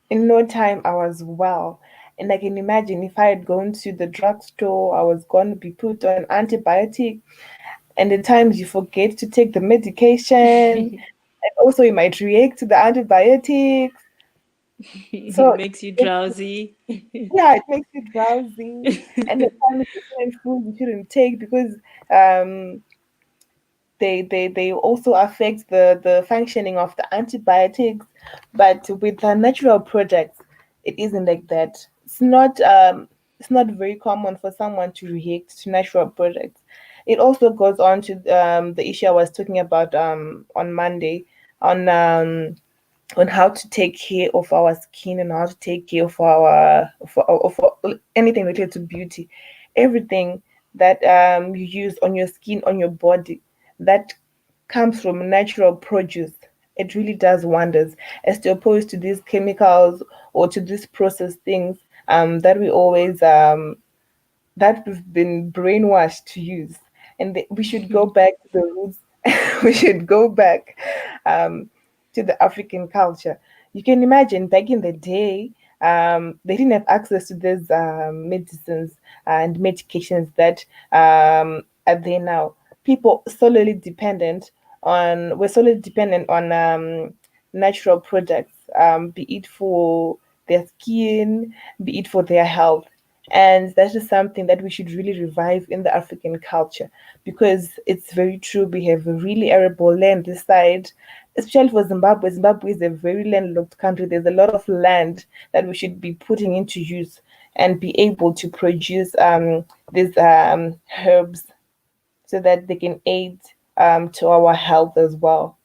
in no time I was well. And I can imagine if I had gone to the drugstore, I was going to be put on antibiotic, and at times you forget to take the medication, and also you might react to the antibiotics. It So makes you drowsy. yeah, it makes you drowsy, and at times there's certain food you shouldn't take because um they also affect the functioning of the antibiotics. But with the natural products, it isn't like that. It's not very common for someone to react to natural products. It also goes on to the issue I was talking about on Monday on on how to take care of our skin and how to take care of our for anything related to beauty, everything that you use on your skin, on your body, that comes from natural produce. It really does wonders, as to opposed to these chemicals or to these processed things that we always that we've been brainwashed to use. And we should go back to the roots. We should go back um, to the African culture. You can imagine back in the day, they didn't have access to these medicines and medications that are there now. People solely dependent on natural products, be it for their skin, be it for their health. And that is something that we should really revive in the African culture, because it's very true. We have a really arable land this side, especially for Zimbabwe. Zimbabwe is a very landlocked country. There's a lot of land that we should be putting into use and be able to produce these herbs so that they can aid to our health as well.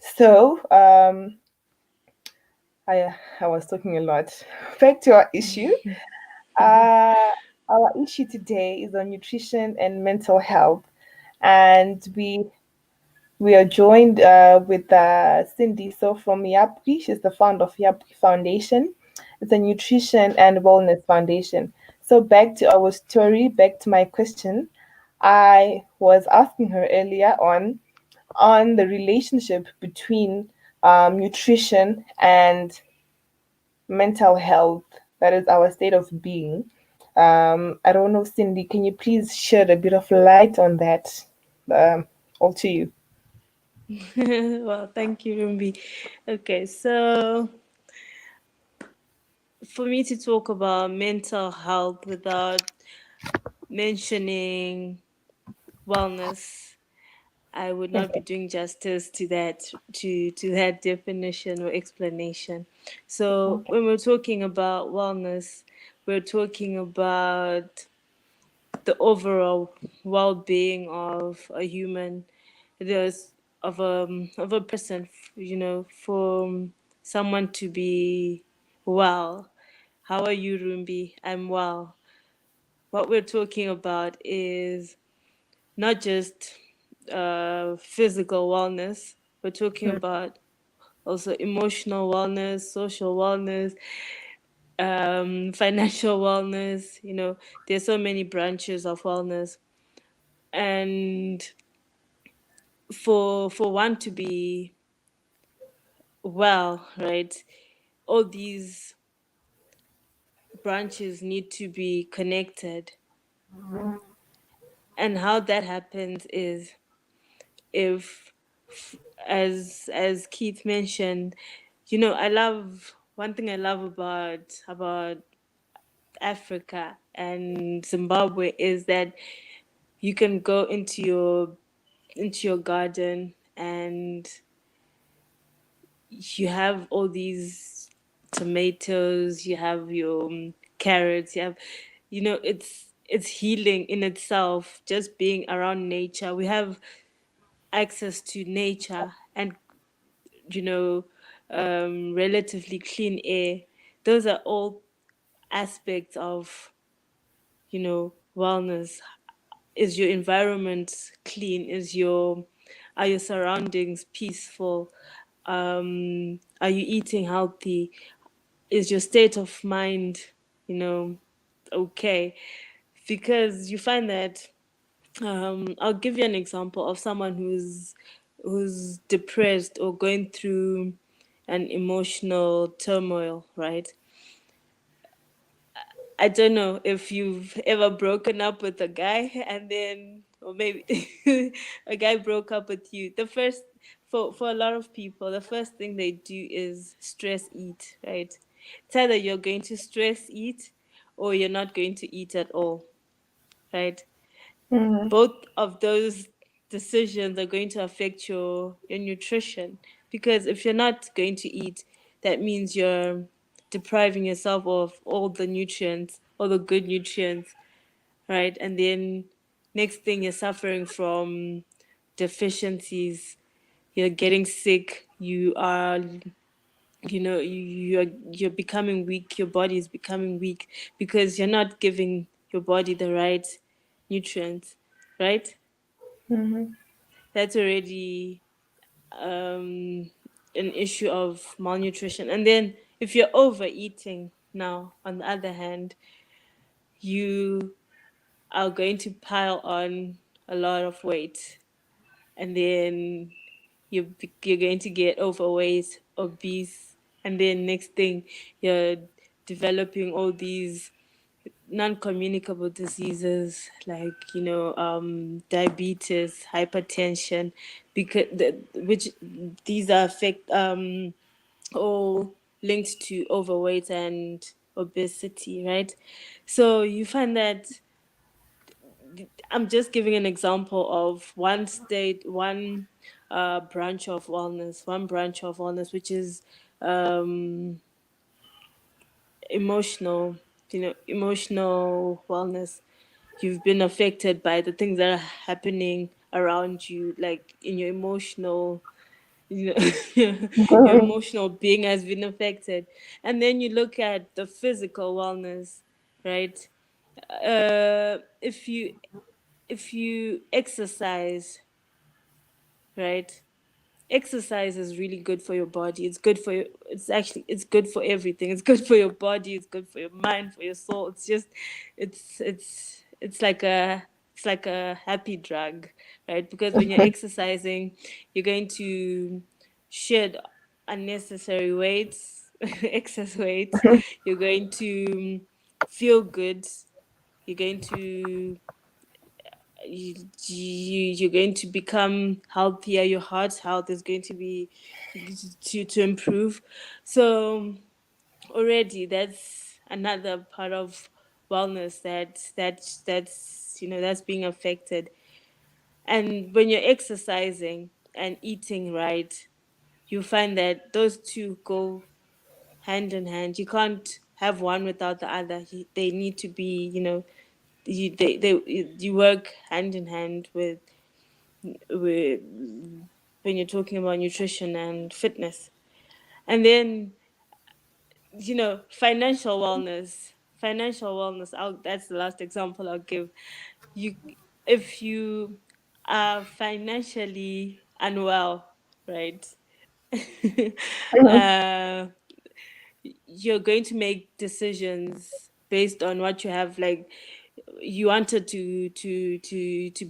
So I was talking a lot. Back to our issue. Uh, our issue today is on nutrition and mental health, and we are joined with Cindy. So from Yapki, she's the founder of Yapki Foundation. It's a nutrition and wellness foundation. So back to our story, back to my question. I was asking her earlier on the relationship between nutrition and mental health, that is our state of being. I don't know, Cindy, can you please shed a bit of light on that? All to you. Well, thank you, Rumbi. Okay, so for me to talk about mental health without mentioning wellness, I would not be doing justice to that definition or explanation. So when we're talking about wellness, we're talking about the overall well-being of a human, there's of a person, for someone to be well. How are you, Rumbi? I'm well. What we're talking about is not just physical wellness. We're talking about also emotional wellness, social wellness, financial wellness. There's so many branches of wellness, and for one to be well, right? All these branches need to be connected, and how that happens is if, as Keith mentioned, I love one thing I love about Africa and Zimbabwe is that you can go into your garden and you have all these tomatoes, you have your carrots, you have, it's healing in itself just being around nature. We have access to nature and you know relatively clean air. Those are all aspects of wellness. Is your environment clean? Are your surroundings peaceful? Are you eating healthy? Is your state of mind okay? Because you find that, I'll give you an example of someone who's depressed or going through an emotional turmoil, right? I don't know if you've ever broken up with a guy and then, or maybe a guy broke up with you. For a lot of people, the first thing they do is stress eat, right? It's either you're going to stress eat or you're not going to eat at all, right? Both of those decisions are going to affect your nutrition, because if you're not going to eat, that means you're depriving yourself of all the nutrients, all the good nutrients, right? And then next thing, you're suffering from deficiencies, you're getting sick, you're becoming weak, your body is becoming weak because you're not giving your body the right nutrients, right? That's already an issue of malnutrition. And then if you're overeating now, on the other hand, you are going to pile on a lot of weight, and then you're going to get overweight, obese, and then next thing, you're developing all these non-communicable diseases like diabetes, hypertension, because which these are affect all linked to overweight and obesity, right? So you find that, I'm just giving an example of one branch of wellness, which is emotional, emotional wellness. You've been affected by the things that are happening around you, like in your emotional, you know, your emotional being has been affected. And then you look at the physical wellness, right? If you exercise, right? Exercise is really good for your body. It's good for your, it's good for everything. It's good for your body, it's good for your mind, for your soul. It's just, it's like a happy drug, right? Because when you're exercising, you're going to shed unnecessary weights, excess weight. You're going to feel good. You're going to you're going to become healthier. Your heart's health is going to be to improve. So already that's another part of wellness that's that's being affected. And when you're exercising and eating right, you find that those two go hand in hand. You can't have one without the other. They need to be, you work hand in hand with when you're talking about nutrition and fitness. And then, financial wellness. That's the last example I'll give. You, if you are financially unwell, right? Mhm. uh, you're going to make decisions based on what you have. Like, you wanted to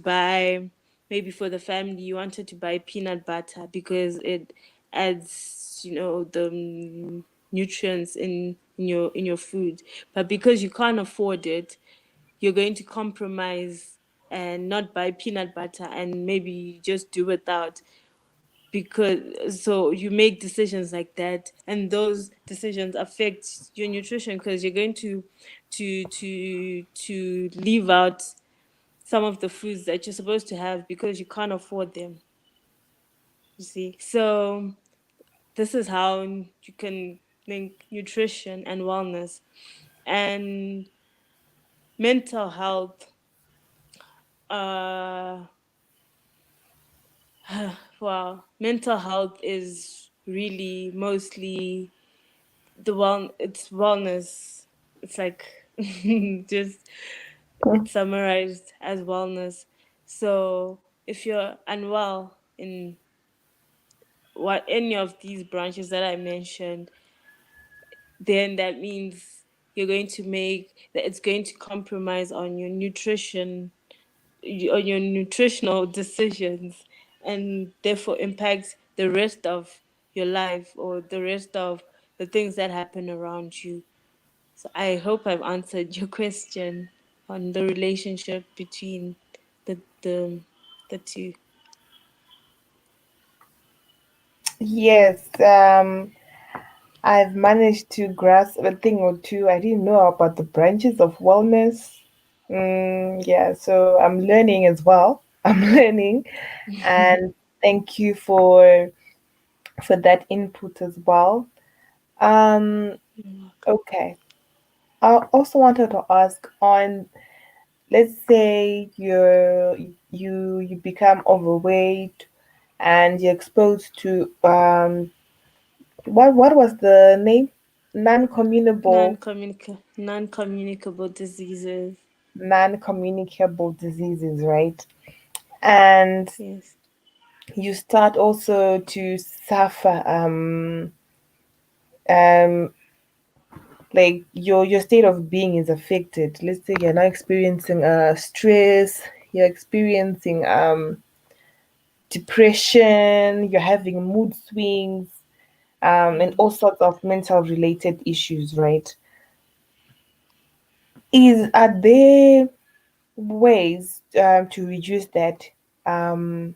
buy, maybe for the family, you wanted to buy peanut butter because it adds, the nutrients in your food. But because you can't afford it, you're going to compromise and not buy peanut butter and maybe just do without. Because so you make decisions like that, and those decisions affect your nutrition, because you're going to leave out some of the foods that you're supposed to have because you can't afford them, you see. So this is how you can link nutrition and wellness. And mental health, uh well, mental health is really mostly it's wellness. It's like just summarized as wellness. So if you're unwell in what any of these branches that I mentioned, then that means you're going to make that it's going to compromise on your nutrition, on your nutritional decisions, and therefore impact the rest of your life, or the rest of the things that happen around you. So I hope I've answered your question on the relationship between the the the two. Yes, I've managed to grasp a thing or two. I didn't know about the branches of wellness. Yeah, so I'm learning as well. I'm learning, and thank you for that input as well. Um, You're welcome. okay. I also wanted to ask on, let's say you become overweight and you're exposed to what was the name? Non-communicable Non-communicable diseases. non-communicable diseases, right? And Yes. you start also to suffer um like your state of being is affected. Let's say you're now experiencing stress, you're experiencing depression, you're having mood swings, and all sorts of mental related issues, right? Are there ways to reduce that, um,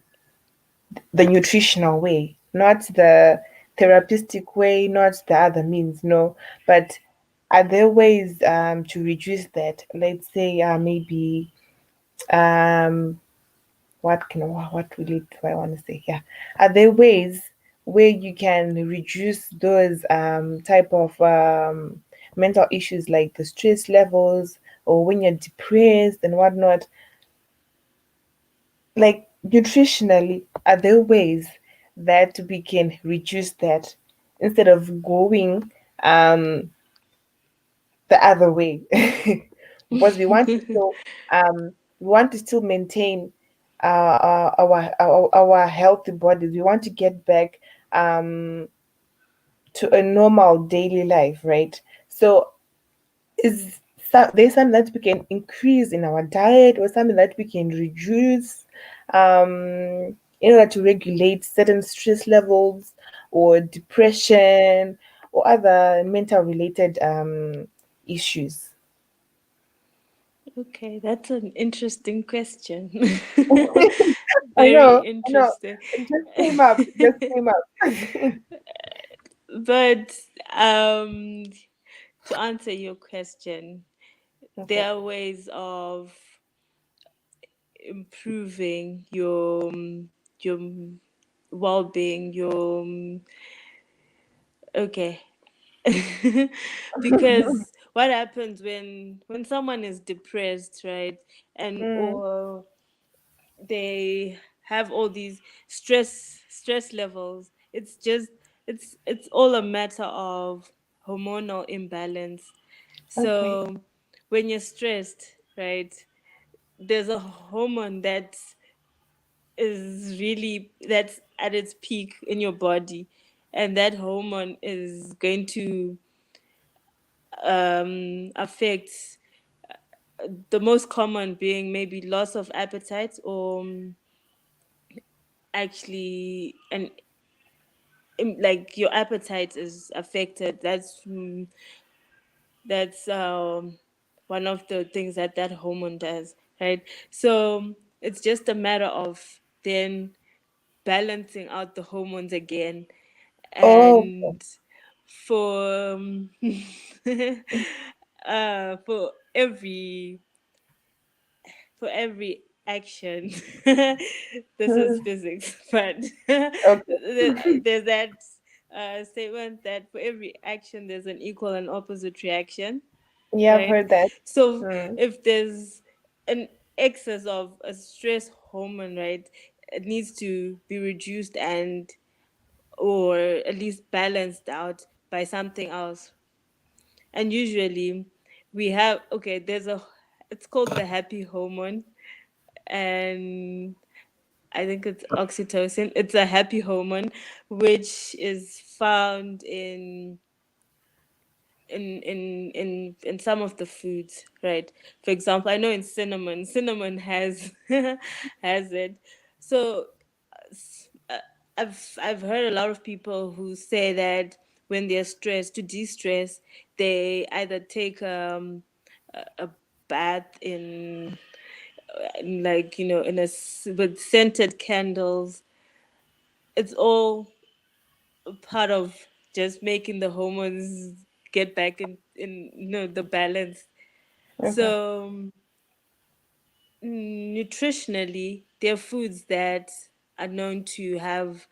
the nutritional way, not the therapeutic way, not the other means, no, but are there ways to reduce that? Let's say maybe um, what really do I want to say? Yeah, are there ways where you can reduce those type of mental issues like the stress levels or when you're depressed and whatnot? Like nutritionally, are there ways that we can reduce that instead of going um the other way? Because we want to still maintain our healthy bodies. We want to get back um to a normal daily life, right? So there's something that we can increase in our diet or something that we can reduce in order to regulate certain stress levels or depression or other mental related issues. Okay, that's an interesting question. I Very know, interesting. it just came up, it just came up. But um to answer your question, Okay. there are ways of improving your well-being, your okay. Because what happens when someone is depressed, right? And Mm, or they have all these stress levels, it's all a matter of hormonal imbalance. okay. So when you're stressed, right, there's a hormone that's at its peak in your body, and that hormone is going to affect the most common being maybe loss of appetite, or actually and like your appetite is affected. That's one of the things that hormone does, right? So it's just a matter of then balancing out the hormones again. Oh, And for for every action, this is physics, but okay. there's that statement that for every action there's an equal and opposite reaction, Yeah, I've right? heard that. So Mm, if there's an excess of a stress hormone, right, it needs to be reduced and or at least balanced out by something else. And usually we have, okay, there's a, it's called the happy hormone, and I think it's oxytocin. It's a happy hormone which is found in some of the foods, right? For example, I know in cinnamon has has it. So uh, I've heard a lot of people who say that when they're stressed, to de-stress, they either take a bath in like, in with scented candles. It's all part of just making the hormones get back in the balance. okay. So nutritionally, there are foods that are known to have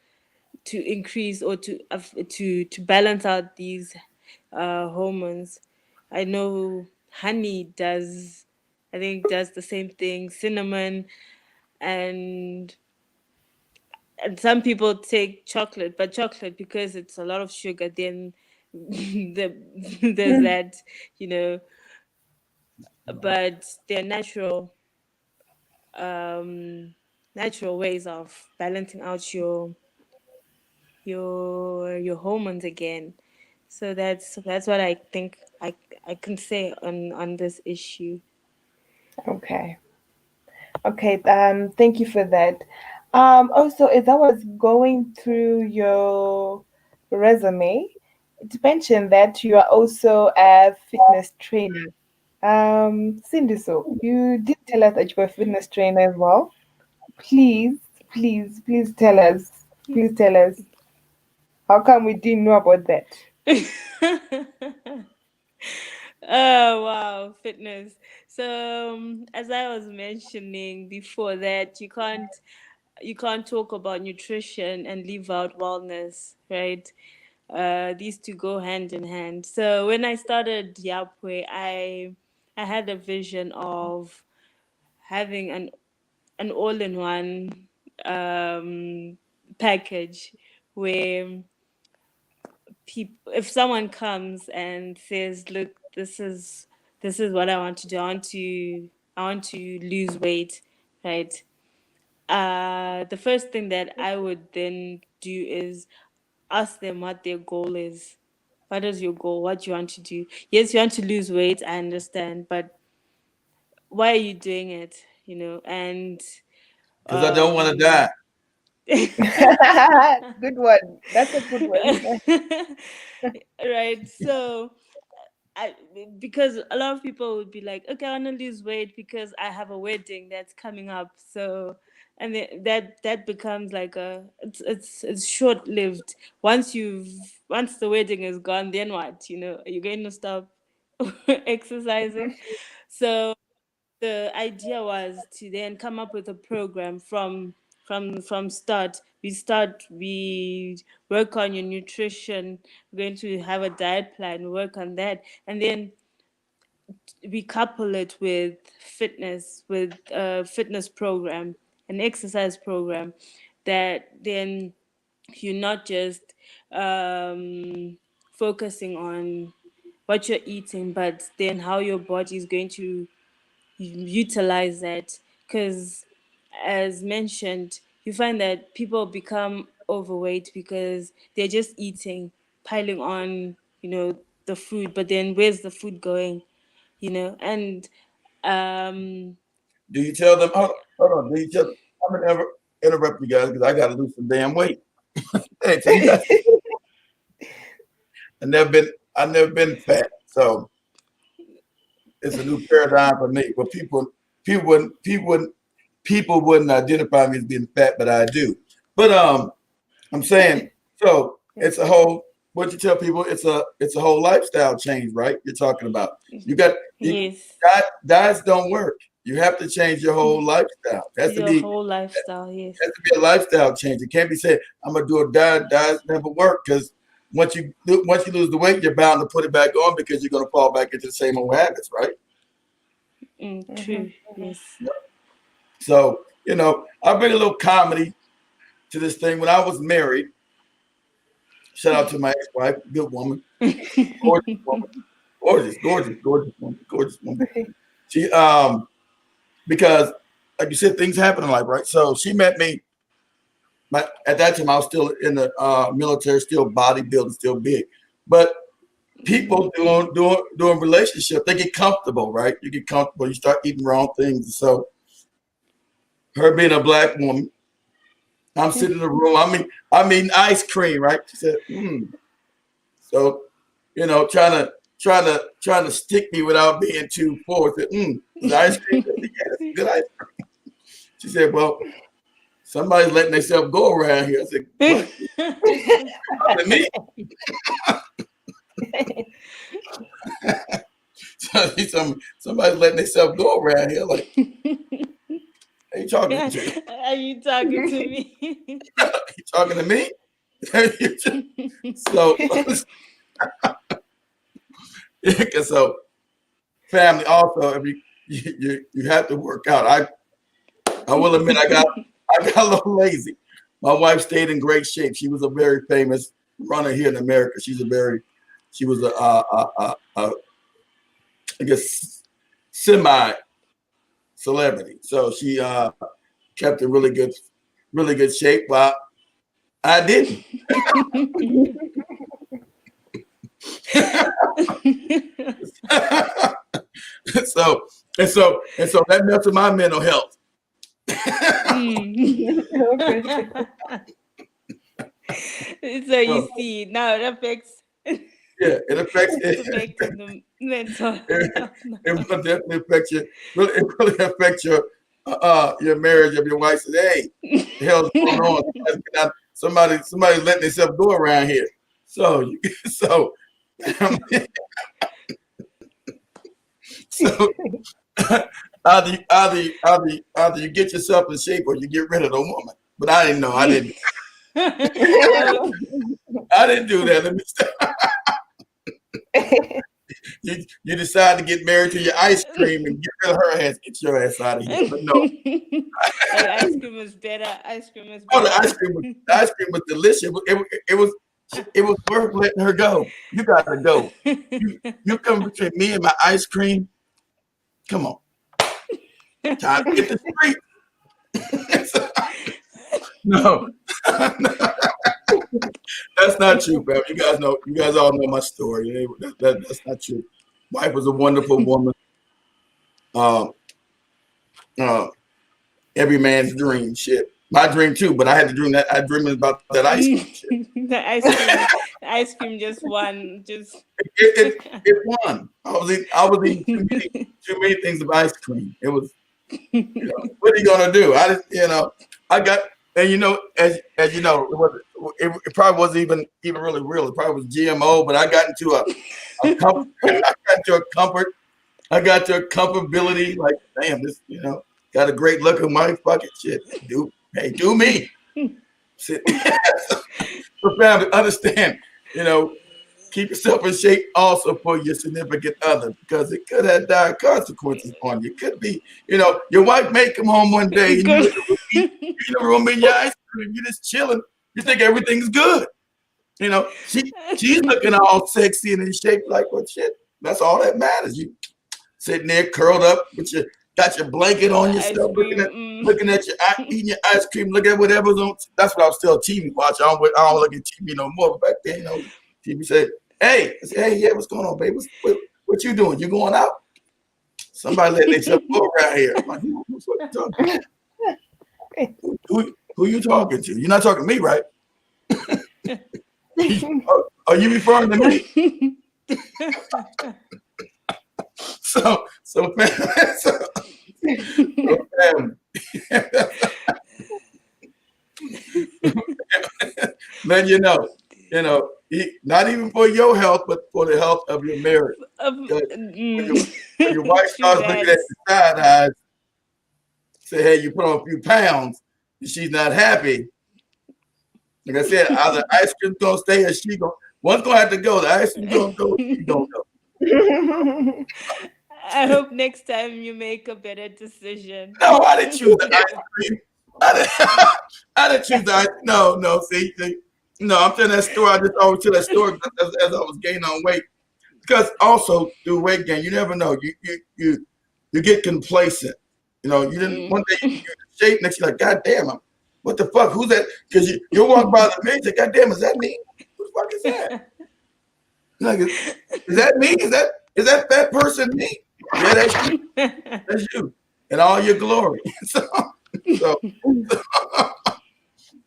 to increase or to balance out these hormones. I know honey does, I think does the same thing. Cinnamon, and some people take chocolate, but chocolate, because it's a lot of sugar, then there's that, you know. But they're natural ways of balancing out your hormones again. So that's what I think I can say on this issue. Okay. Okay. Thank you for that. Also, as I was going through your resume, it mentioned that you are also a fitness trainer. Cindy, so you did tell us that you were a fitness trainer as well. Please, please tell us. Please tell us. How come we didn't know about that? Oh wow, fitness. So as I was mentioning before, that you can't talk about nutrition and leave out wellness, right? These two go hand in hand. So when I started Yapwe, I had a vision of having an all-in-one package where people, if someone comes and says, look, this is what I want to do. I want to lose weight, right? The first thing that I would then do is ask them what their goal is. What is your goal? What do you want to do? Yes, you want to lose weight, I understand, but why are you doing it? And Because I don't want to um die. Good one. That's a good one. right. So I, because a lot of people would be like, okay, I want to lose weight because I have a wedding that's coming up. So, and that becomes like it's short lived. Once the wedding is gone, then what? Are you going to stop? exercising. So the idea was to then come up with a program from start. We work on your nutrition. We're going to have a diet plan, work on that, and then we couple it with fitness, with a fitness program, an exercise program, that then you're not just focusing on what you're eating, but then how your body is going to utilize that. Because, as mentioned, you find that people become overweight because they're just eating, piling on, the food, but then where's the food going? And um Do you tell them? Hold on. Do you tell them? I'm gonna interrupt you guys because I got to lose some damn weight. Hey, so you guys, I've never been fat, so it's a new paradigm for me. But people wouldn't identify me as being fat, but I do. But I'm saying, so it's a whole. What you tell people, it's a whole lifestyle change, right? You're talking about. yes, Diets don't work. You have to change your whole lifestyle. It has to your be whole lifestyle. Yes. It has to be a lifestyle change. It can't be said, I'm gonna do a diet. Diets never work because once you lose the weight, you're bound to put it back on because you're gonna fall back into the same old habits, right? True. Yes. So I bring a little comedy to this thing. When I was married, shout out to my ex-wife, good woman, gorgeous woman, gorgeous woman. She because like you said, things happen in life, right? So she met me. At that time, I was still in the military, still bodybuilding, still big. But people doing relationship, they get comfortable, right? You get comfortable, you start eating wrong things. So her being a black woman, I'm sitting in the room. I'm eating ice cream, right? She said, So, trying to stick me without being too forward. Said, is ice cream? Yes, good ice cream. She said, well, somebody's letting themselves go around here. I said, what? Me? So somebody's letting themselves go around here. Like, are you talking to? Are you talking to me? You talking to me? So, so family also, if you have to work out. I will admit I got a little lazy. My wife stayed in great shape. She was a very famous runner here in America. She was I guess semi celebrity. So she kept in really good shape. While I didn't. so that messed with my mental health. So you see, now it affects. Yeah, it affects the mental health. It will definitely affect you. It really affects your marriage. If your wife says, "Hey, the hell's going on? Somebody's letting themselves go around here." So either you get yourself in shape or you get rid of the woman. But I didn't know. I didn't do that. Let me stop. You decide to get married to your ice cream and get rid of her ass. Get your ass out of here. But no. Ice cream was better. Oh, the ice cream was delicious. It was worth letting her go. You gotta go. You come between me and my ice cream. Come on. Time to get the street. No. That's not true, fam. You guys all know my story. That's not true. Wife was a wonderful woman. Every man's dream, shit. My dream too, but I had to dream that. I dreamed about that ice cream shit. The ice cream just won. It won. I was eating too many things of ice cream. It was, what are you gonna do? I And you know, as you know, it probably wasn't even really real. It probably was GMO, but I got into a comfort. I got into a comfort. I got to a comfortability. Like, damn, this, got a great looking wife. Fuck it, shit. Do me. So, family, understand. Keep yourself in shape also for your significant other, because it could have dire consequences on you. It could be, your wife may come home one day and you in the room in your ice cream, you're just chilling. You think everything's good. She's looking all sexy and in shape, like, well, shit, that's all that matters. You sitting there curled up with got your blanket on yourself, looking at eating your ice cream, looking at whatever's on. That's what I was still TV watching. I don't look at TV no more. But back then, TV said, hey, I said, hey, yeah, what's going on, baby? What you doing? You going out? Somebody letting themselves go around here. I'm like, who you talking to? Who you talking to? You're not talking to me, right? Are you referring to me? So family. Let you know, not even for your health, but for the health of your marriage. When your wife starts looking at your side eyes, say, hey, you put on a few pounds, and she's not happy. Like I said, either ice cream's gonna stay or she gonna. One's gonna have to go. The ice cream's gonna go. She gonna go. I hope next time you make a better decision. No, I didn't choose the ice cream. I didn't choose the ice cream. No. See, I'm telling that story. I just always tell that story as I was gaining on weight. Because also through weight gain, you never know. You get complacent. You didn't one day you're in shape, next you're like, God damn, what the fuck? Who's that? Because you walk by the mirror and say, God damn, is that me? Who the fuck is that? Like, is that me? Is that fat person me? Yeah, that's you. That's you. In all your glory.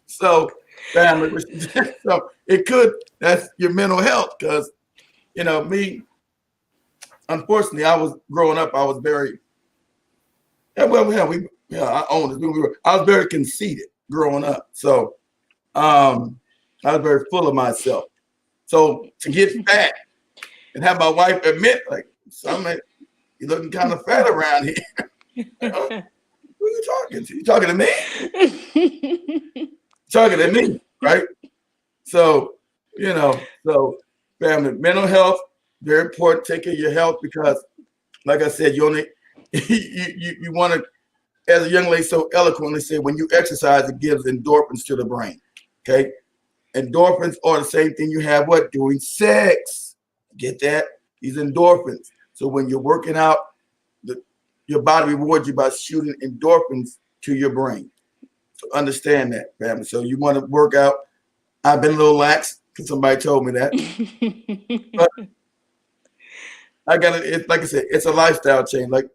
So family, so it could, that's your mental health, because me, unfortunately, I was growing up, I was very, I own this. I was very conceited growing up. So I was very full of myself. So to get fat and have my wife admit, like, you're looking kind of fat around here. Who are you talking to? You talking to me? Talking to me, right? So, so family, mental health, very important. Take care of your health, because, like I said, you only you want to, as a young lady so eloquently said, when you exercise, it gives endorphins to the brain. Okay, endorphins are the same thing you have doing sex. Get that? These endorphins. So when you're working out, your body rewards you by shooting endorphins to your brain. So understand that, family. So you want to work out. I've been a little lax because somebody told me that. But I got it. It's like I said, it's a lifestyle change. Like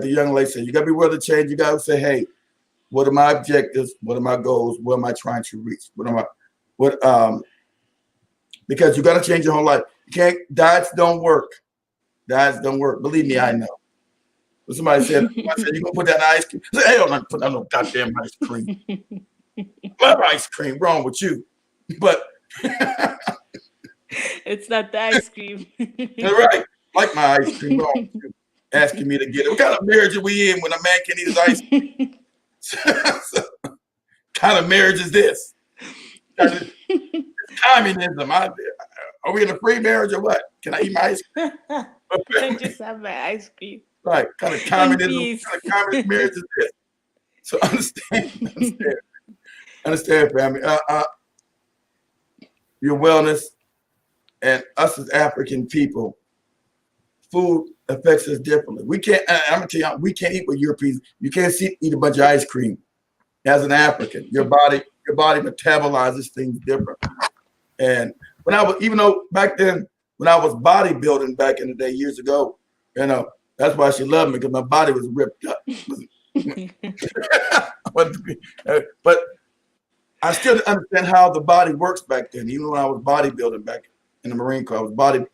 the young lady said, you got to be willing to change. You got to say, hey, what are my objectives? What are my goals? What am I trying to reach? Because you got to change your whole life. You can't. Diets don't work. Believe me, I know. But somebody said, you gonna put that in ice cream? I said, hell, I'm not putting no goddamn ice cream. Love ice cream. Wrong with you? But it's not the ice cream. You're right. Like my ice cream. Wrong with you? Asking me to get it. What kind of marriage are we in when a man can't eat his ice cream? So, kind of marriage is this? It's communism. Are we in a free marriage or what? Can I eat my ice cream? I just have my ice cream. Right, kind of communism, kind of communist marriage is this. So understand, family. Your wellness and us as African people, food affects us differently. We can't. I'm gonna tell you, we can't eat with Europeans. You can't eat a bunch of ice cream as an African. Your body metabolizes things different. And even though back then, when I was bodybuilding back in the day years ago, that's why she loved me, because my body was ripped up. But I still didn't understand how the body works back then. Even when I was bodybuilding back in the Marine Corps, I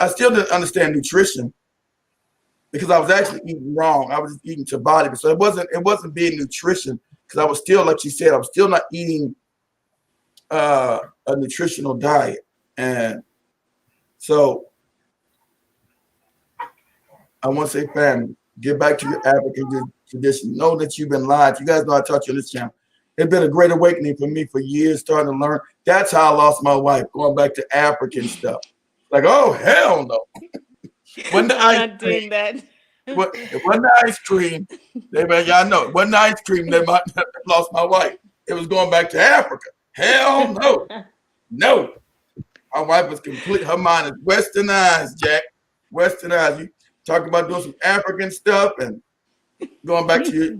still didn't understand nutrition, because I was actually eating wrong. I was just eating to body. So it wasn't being nutrition, because I was still, like you said, I was still not eating a nutritional diet. And so I want to say, family, get back to your African tradition. Know that you've been lied. You guys know I taught you on this channel. It's been a great awakening for me for years, starting to learn. That's how I lost my wife, going back to African stuff. Like, oh, hell no. When the I'm ice not doing that. it wasn't the ice cream. Y'all know, it wasn't the ice cream that lost my wife. It was going back to Africa. Hell no. No. My wife was complete. Her mind is westernized, Jack. Westernized. You talk about doing some African stuff and going back to your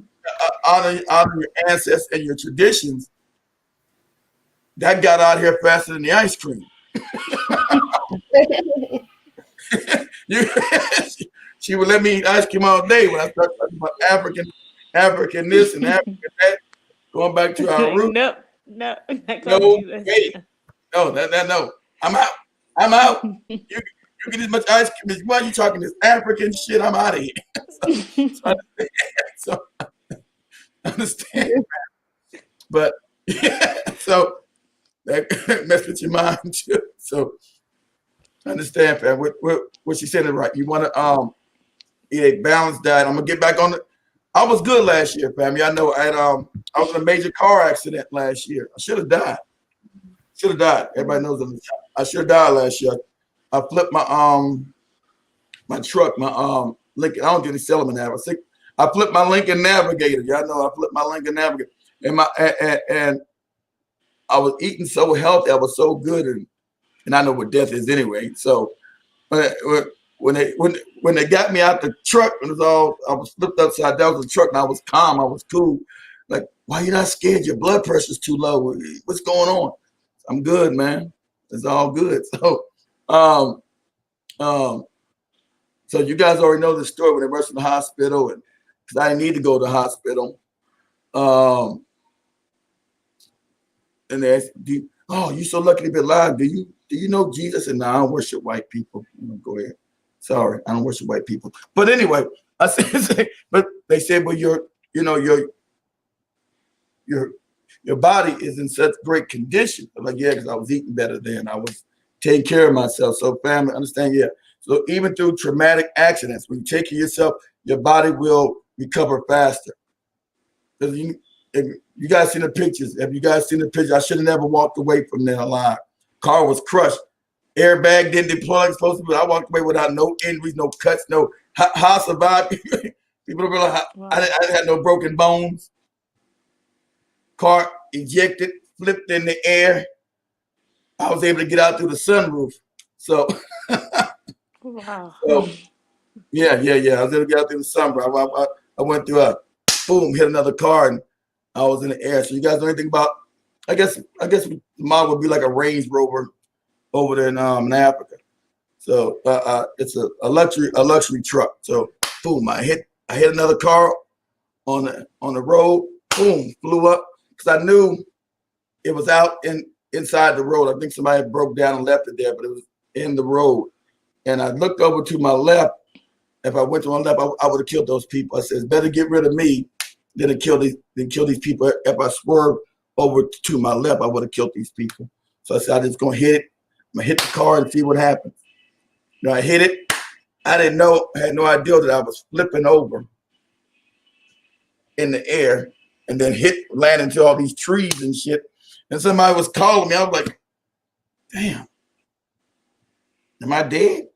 honor your ancestors and your traditions. That got out here faster than the ice cream. She would let me eat ice cream all day when I started talking about African this and African that, going back to our roots. No, I can't No do that. way. No, no. I'm out. You get as much ice cream as well. You talking this African shit? I'm out of here. So understand. But so that messed with your mind too. So understand, fam. What she said is right. You want to eat a balanced diet. I'm gonna get back on it. I was good last year, fam. Y'all know I was in a major car accident last year. I should have died. Everybody knows I should have died last year. I flipped my my truck, my Lincoln. I don't get any selling now. I flipped my Lincoln Navigator. Y'all know I flipped my Lincoln Navigator, and I was eating so healthy. I was so good, and I know what death is anyway. So when they got me out the truck, I was flipped upside down with the truck, and I was calm. I was cool. Like, why you not scared? Your blood pressure's too low. What's going on? I'm good, man. It's all good. So you guys already know the story when they rushed to the hospital, and because I didn't need to go to the hospital. And they asked, you're so lucky to be alive. Do you know Jesus? And now I don't worship white people. Go ahead. Sorry, I don't worship white people. But anyway, I said, but they said, well, your body is in such great condition. I'm like, yeah, because I was eating better then. I was taking care of myself. So family, understand, yeah. So even through traumatic accidents, when you take care of yourself, your body will recover faster. Because if you guys seen the pictures, I should have never walked away from there alive. Car was crushed. Airbag didn't deploy like it's supposed to, but I walked away without no injuries, no cuts, no. How I survived? People don't realize I didn't have no broken bones. Car ejected, flipped in the air. I was able to get out through the sunroof. So, wow. So, yeah. I was able to get out through the sunroof. I went through boom, hit another car, and I was in the air. So you guys know anything about? I guess the model would be like a Range Rover over there in Africa. So it's a luxury truck. So boom, I hit another car on the road. Boom, flew up because I knew it was out inside the road. I think somebody broke down and left it there, but it was in the road. And I looked over to my left. If I went to my left, I would have killed those people. I said, it's better get rid of me than kill these people. If I swerved over to my left, I would have killed these people. So I said, I'm just gonna hit it. I'm gonna hit the car and see what happens. I hit it. I had no idea that I was flipping over in the air and then land into all these trees and shit. And somebody was calling me. I was like, damn, am I dead?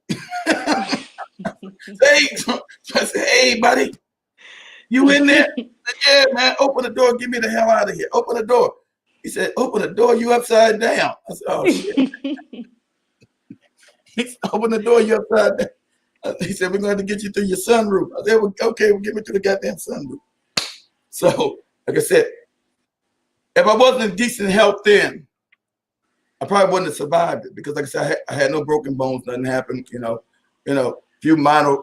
I said, hey, buddy, you in there? I said, yeah, man, open the door. Get me the hell out of here. Open the door. He said, open the door. You upside down. I said, oh, shit. He said, open the door. You upside down. He said, we're going to have to get you through your sunroof. I said, well, okay, we'll get me through the goddamn sunroof. So, like I said, if I wasn't in decent health then, I probably wouldn't have survived it because, like I said, I had no broken bones. Nothing happened, few minor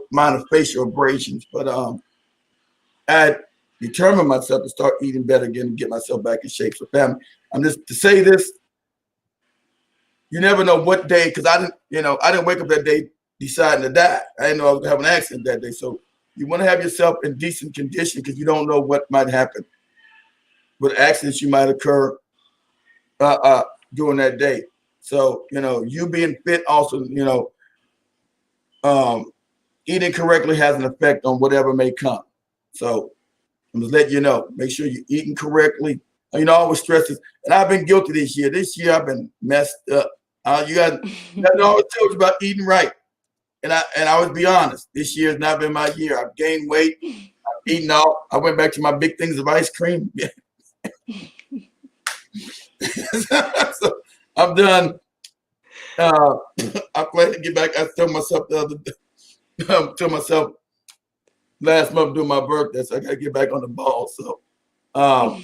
facial abrasions, but I determined myself to start eating better again and get myself back in shape. So family, I'm just to say this, you never know what day, because I didn't wake up that day deciding to die. I didn't know I was gonna have an accident that day. So you want to have yourself in decent condition because you don't know what might happen with accidents you might occur during that day. So, you being fit also, eating correctly has an effect on whatever may come. So I'm just letting you know, make sure you're eating correctly. I always stress this, and I've been guilty this year. This year I've been messed up. You got I always told you about eating right. And I always be honest. This year has not been my year. I've gained weight. I've eaten all. I went back to my big things of ice cream. So I'm done. I plan to get back. I told myself the other day, told myself last month during my birthday, so I gotta get back on the ball. So I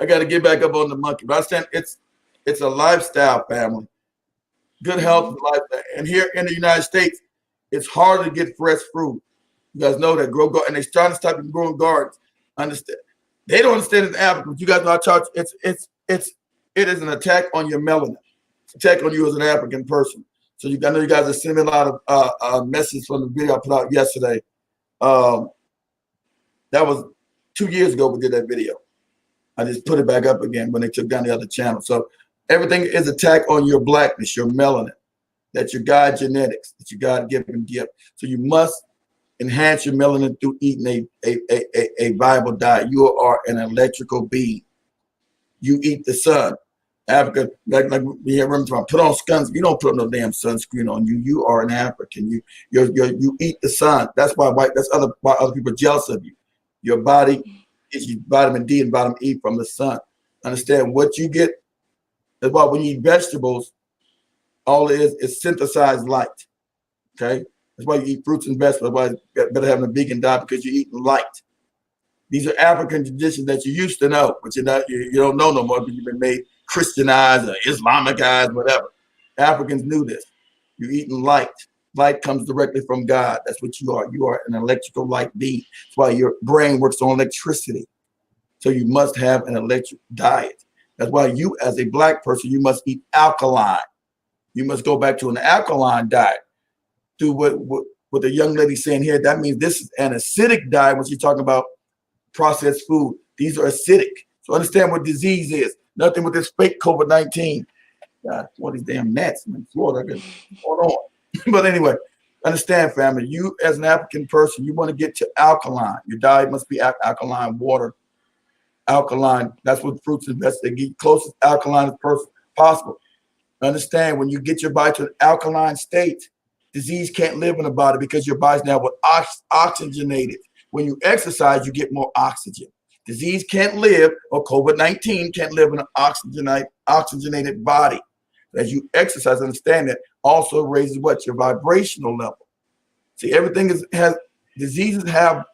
gotta get back up on the monkey. But I understand it's a lifestyle, family. Good health is a lifestyle. And here in the United States, it's hard to get fresh fruit. You guys know that and they're trying to stop growing gardens. Understand? They don't understand it's Africa, but you guys know I charge it is an attack on your melanin. It's an attack on you as an African person. So I know you guys are sending me a lot of messages from the video I put out yesterday. That was 2 years ago we did that video. I just put it back up again when they took down the other channel. So everything is attack on your blackness, your melanin. That's your God genetics, that's your God-given gift. So you must enhance your melanin through eating a viable diet. You are an electrical being. You eat the sun. Africa, like we have remember put on sunscreen. You don't put no damn sunscreen on you. You are an African. You eat the sun. That's why other people are jealous of you. Your body is vitamin D and vitamin E from the sun. Understand what you get. That's why when you eat vegetables, all it is synthesized light. Okay, that's why you eat fruits and vegetables. That's why it's better having a vegan diet because you're eating light. These are African traditions that you used to know, but you don't know no more because you've been made Christianized or Islamicized, whatever. Africans knew this. You're eating light. Light comes directly from God. That's what you are. You are an electrical light being. That's why your brain works on electricity. So you must have an electric diet. That's why you, as a black person, you must eat alkaline. You must go back to an alkaline diet. Do what the young lady saying here. That means this is an acidic diet when she's talking about processed food. These are acidic. So understand what disease is. Nothing with this fake COVID-19. God, what these damn gnats in Florida. Hold on. But anyway, understand, family, you as an African person, you want to get to alkaline. Your diet must be alkaline water. Alkaline, that's what fruits and vegetables, they get closest alkaline as possible. Understand, when you get your body to an alkaline state, disease can't live in the body because your body's now oxygenated. When you exercise, you get more oxygen. Disease can't live, or COVID-19 can't live in an oxygenated body. As you exercise, understand that also raises what? Your vibrational level. See, everything diseases have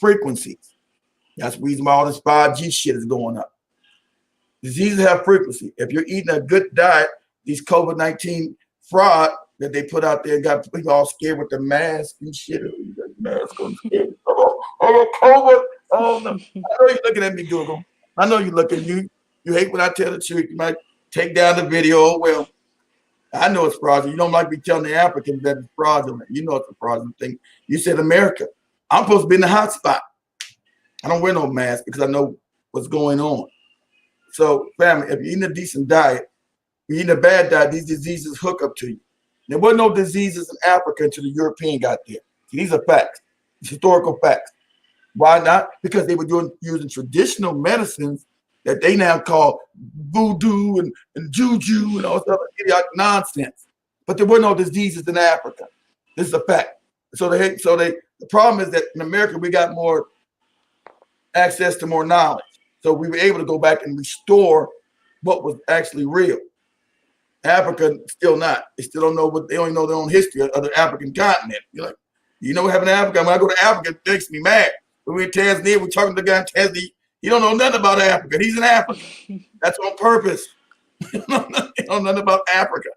frequencies. That's the reason why all this 5G shit is going up. Diseases have frequency. If you're eating a good diet, these COVID-19 fraud that they put out there got people all scared with the mask and shit. Mask on scared. Oh, COVID. Oh no. I know you're looking at me, Google. I know you're looking. You hate when I tell the truth. You might take down the video. Oh, well, I know it's fraudulent. You don't like me telling the Africans that it's fraudulent. You know it's a fraudulent thing. You said America. I'm supposed to be in the hot spot. I don't wear no mask because I know what's going on. So, family, if you're eating a decent diet, you're eating a bad diet, these diseases hook up to you. There were no diseases in Africa until the European got there. See, these are facts. It's historical facts. Why not? Because they were using traditional medicines that they now call voodoo and juju and all this other idiotic nonsense. But there were no diseases in Africa. This is a fact. So the problem is that in America we got more access to more knowledge. So we were able to go back and restore what was actually real. Africa still not. They still don't know they don't know their own history of the African continent. You're like, you know what happened to Africa? When I go to Africa, it makes me mad. When we're in Tanzania, we're talking to the guy in Tanzania. He don't know nothing about Africa. He's in Africa. That's on purpose. He don't know nothing about Africa.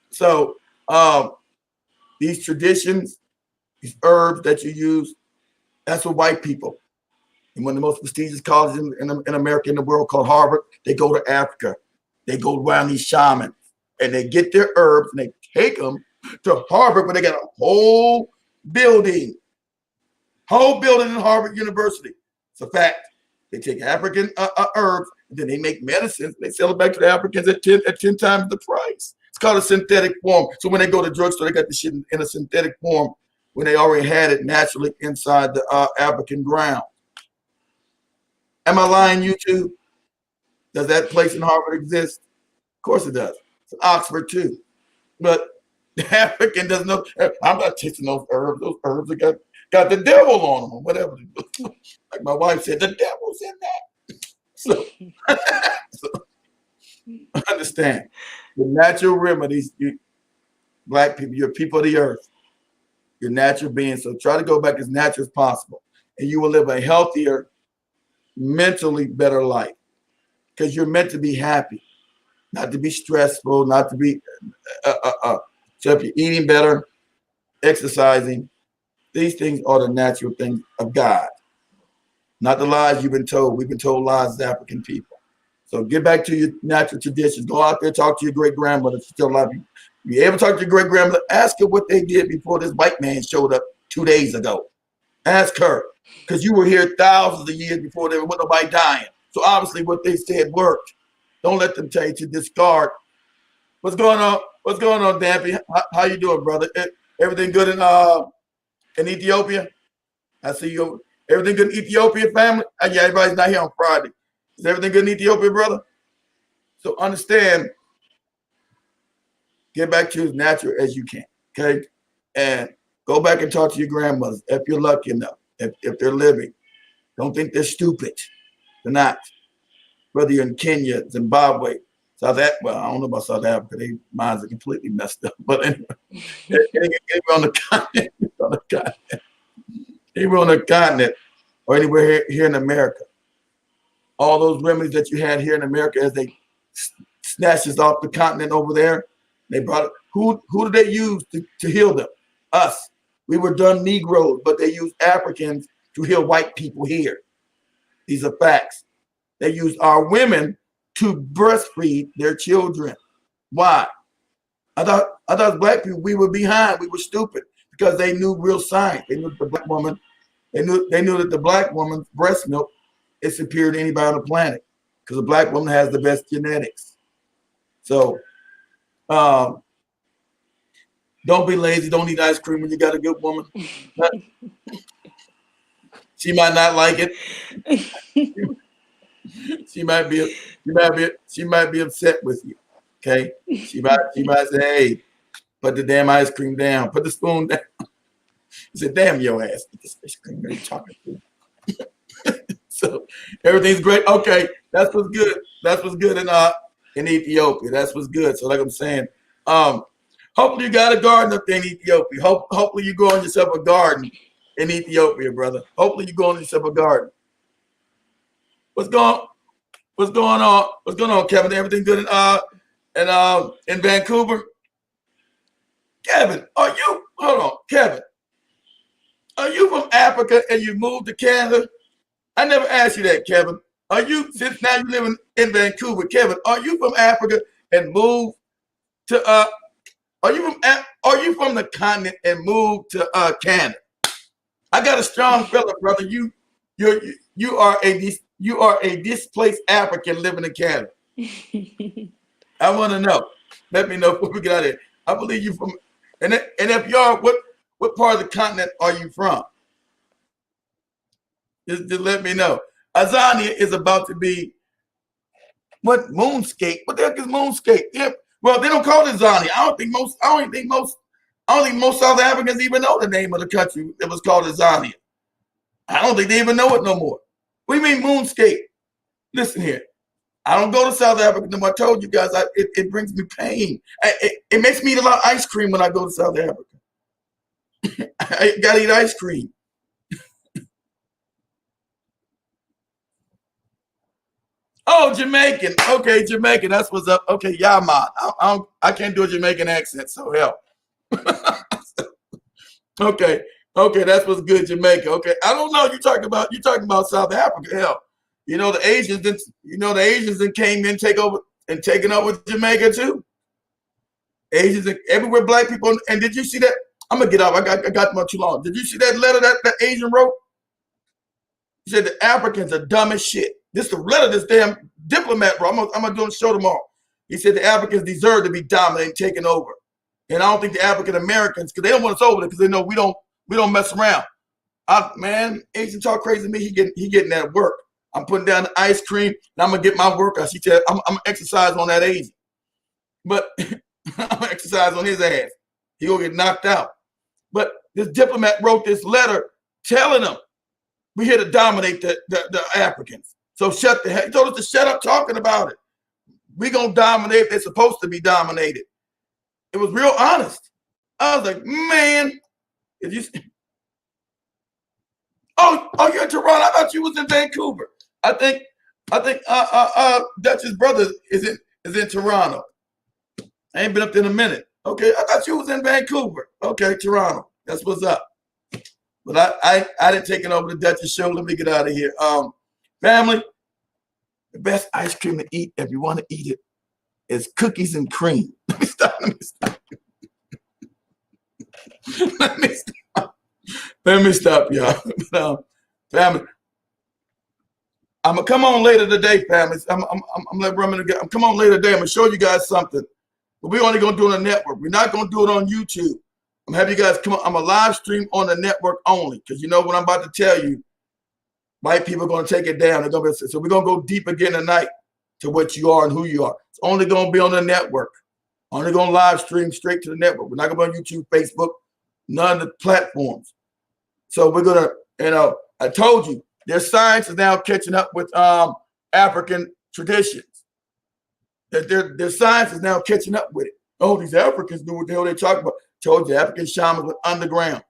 So these traditions, these herbs that you use, that's what white people. And one of the most prestigious colleges in America, in the world, called Harvard, they go to Africa. They go around these shamans and they get their herbs and they take them to Harvard where they got a whole building in Harvard University. It's a fact. They take African herbs, and then they make medicines. They sell it back to the Africans at 10 times the price. It's called a synthetic form. So when they go to the drugstore, they got the shit in a synthetic form when they already had it naturally inside the African ground. Am I lying, YouTube? Does that place in Harvard exist? Of course it does. It's Oxford too. But the African doesn't know. I'm not tasting those herbs. Those herbs have got the devil on them or whatever. Like my wife said, the devil's in that. So, understand the natural remedies. Black people, you're people of the earth. You're natural beings. So try to go back as natural as possible. And you will live a healthier, mentally better life. Because you're meant to be happy, not to be stressful, not to be so if you're eating better, exercising, these things are the natural things of God, not the lies you've been told. We've been told lies as African people. So get back to your natural traditions. Go out there, talk to your great grandmother. She's still alive. You ever talk to your great grandmother? Ask her what they did before this white man showed up 2 days ago. Ask her, because you were here thousands of years before there was nobody dying. So obviously what they said worked. Don't let them tell you to discard. What's going on? What's going on, Dampy? How you doing, brother? Everything good in Ethiopia? I see you. Everything good in Ethiopia, family? Yeah, everybody's not here on Friday. Is everything good in Ethiopia, brother? So understand, get back to as natural as you can, okay? And go back and talk to your grandmothers if you're lucky enough, if they're living. Don't think they're stupid. They're not. Whether you're in Kenya, Zimbabwe, South Africa, well, I don't know about South Africa. Their minds are completely messed up. But anyway, anywhere on the continent, anywhere on the continent, or anywhere here in America, all those remedies that you had here in America, as they snatched us off the continent over there, they brought it. Who did they use to heal them? Us. We were done Negroes, but they used Africans to heal white people here. These are facts. They used our women to breastfeed their children. Why? I thought black people, we were behind. We were stupid because they knew real science. They knew the black woman. They knew that the black woman's breast milk is superior to anybody on the planet because the black woman has the best genetics. So don't be lazy. Don't eat ice cream when you got a good woman. She might not like it. She might be upset with you. Okay. She might say, hey, put the damn ice cream down. Put the spoon down. He said, damn your ass. Eat this ice cream. What are you talking to? So everything's great. Okay, that's what's good. That's what's good in Ethiopia. That's what's good. So like I'm saying, hopefully you got a garden up there in Ethiopia. Hopefully you growing yourself a garden in Ethiopia, brother. Hopefully you growing yourself a garden. What's going on? What's going on, Kevin? Everything good in Vancouver? Kevin, hold on, Kevin, are you from Africa and you moved to Canada? I never asked you that, Kevin. Since now you living in Vancouver, Kevin, are you from Africa and moved to are you from the continent and moved to Canada? I got a strong feeling, brother. You are a displaced African living in Canada. I want to know. Let me know before we get out of here. I believe you from, and if you are, what part of the continent are you from? Just let me know. Azania is about to be what Moonscape? What the heck is Moonscape? Yeah, well, they don't call it Azania. I don't think most South Africans even know the name of the country. It was called Azania. I don't think they even know it no more. What do you mean Moonscape? Listen here. I don't go to South Africa no more. I told you guys, it brings me pain. It makes me eat a lot of ice cream when I go to South Africa. I gotta eat ice cream. Oh, Jamaican. Okay, Jamaican. That's what's up. Okay, Yaman. I can't do a Jamaican accent, so help. Okay, that's what's good, Jamaica. Okay, I don't know. You're talking about South Africa. Hell, the Asians that came in, taken over Jamaica too. Asians everywhere, black people. And did you see that? I'm gonna get off. I got them on too long. Did you see that letter that Asian wrote? He said the Africans are dumb as shit. This is the letter this damn diplomat wrote. I'm gonna do a show tomorrow. He said the Africans deserve to be dominated and taken over. And I don't think the African Americans, because they don't want us over there, because they know we don't mess around. Man, Asian talk crazy to me. He getting that work. I'm putting down the ice cream, and I'm gonna get my workout. She said, I'm gonna exercise on that Asian. But I'm gonna exercise on his ass. He gonna get knocked out. But this diplomat wrote this letter telling them we're here to dominate the Africans. So shut the hell. He told us to shut up talking about it. We're gonna dominate if they're supposed to be dominated. It was real honest. I was like, man, if you oh, you're in Toronto. I thought you was in Vancouver. I think Dutch's brother is in Toronto. I ain't been up there in a minute. Okay, I thought you was in Vancouver. Okay, Toronto. That's what's up. But I didn't take it over the Dutch's show. Let me get out of here. Family, the best ice cream to eat if you want to eat it is cookies and cream. Let me stop. Let me stop, y'all. Family, I'm gonna come on later today, family. I'm let Roman get. I'm come on later today. I'm gonna show you guys something, but we're only gonna do it on the network. We're not gonna do it on YouTube. I'm gonna have you guys come on. I'm a live stream on the network only, because you know what I'm about to tell you. White people are gonna take it down. They're gonna be, so we're gonna go deep again tonight to what you are and who you are. It's only gonna be on the network. Only gonna live stream straight to the network. We're not gonna be on YouTube, Facebook, none of the platforms. So we're gonna, I told you, their science is now catching up with African traditions. Their science is now catching up with it. Oh, these Africans knew what the hell they talking about. Told you, African shamans went underground.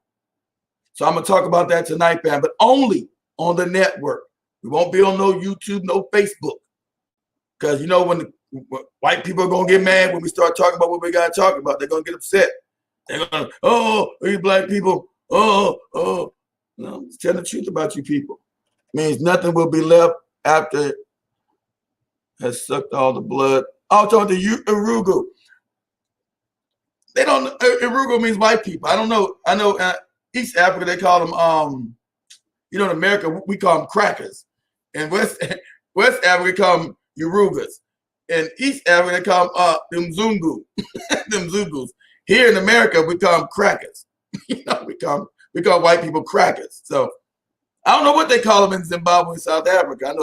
So I'm gonna talk about that tonight, fam, but only on the network. We won't be on no YouTube, no Facebook, because you know when white people are gonna get mad when we start talking about what we gotta talk about. They're gonna get upset. They're gonna, oh, we black people. Oh. No, just tell the truth about you people. Means nothing will be left after it has sucked all the blood. I'll talk to you, Urugu. They don't. Urugu means white people. I don't know. I know East Africa they call them. In America we call them crackers. In West Africa we call them Urugas. In East Africa they call them Mzungu. Them Zungus. Here in America we call them crackers. We call white people crackers. So I don't know what they call them in Zimbabwe and South Africa. I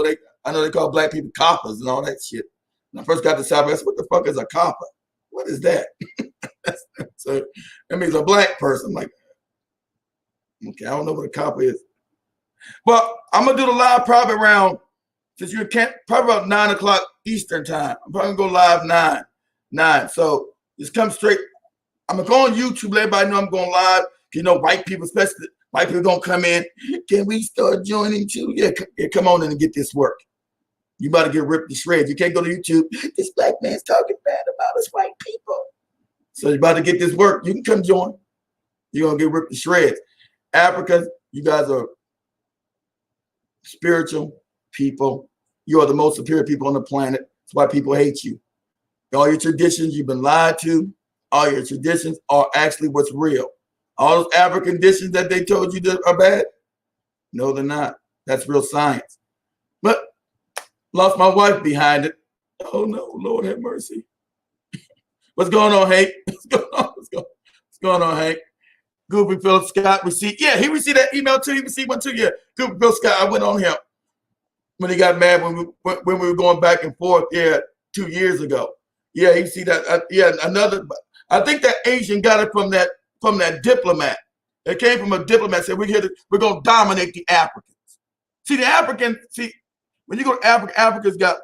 know they call black people coppers and all that shit. When I first got to South Africa, I said, what the fuck is a copper? What is that? So that means a black person. Like, okay, I don't know what a copper is. Well, I'm gonna do the live probably around, since you can't, probably about 9 o'clock Eastern time. I'm probably gonna go live 9. So just come straight. I'm gonna go on YouTube, let everybody know I'm going live. You know, white people, especially white people, gonna come in. Can we start joining too? Yeah, come on in and get this work. You about to get ripped to shreds. You can't go to YouTube. This black man's talking bad about us white people. So you're about to get this work. You can come join. You're gonna get ripped to shreds. Africa, you guys are spiritual people. You are the most superior people on the planet. That's why people hate you. All your traditions you've been lied to. All your traditions are actually what's real. All those African traditions that they told you that are bad, no, they're not. That's real science. But lost my wife behind it. Oh no, Lord have mercy. What's going on, Hank? What's going on, Hank? Goofy Philip Scott received. Yeah, he received that email too. He received one too. Yeah, Goofy Philip Scott. I went on him when he got mad when we were going back and forth. Yeah, 2 years ago. Yeah, he see that. Another. I think that Asian got it from that diplomat. It came from a diplomat. Said we're going to dominate the Africans. See, the Africans. See, when you go to Africa, Africa's got.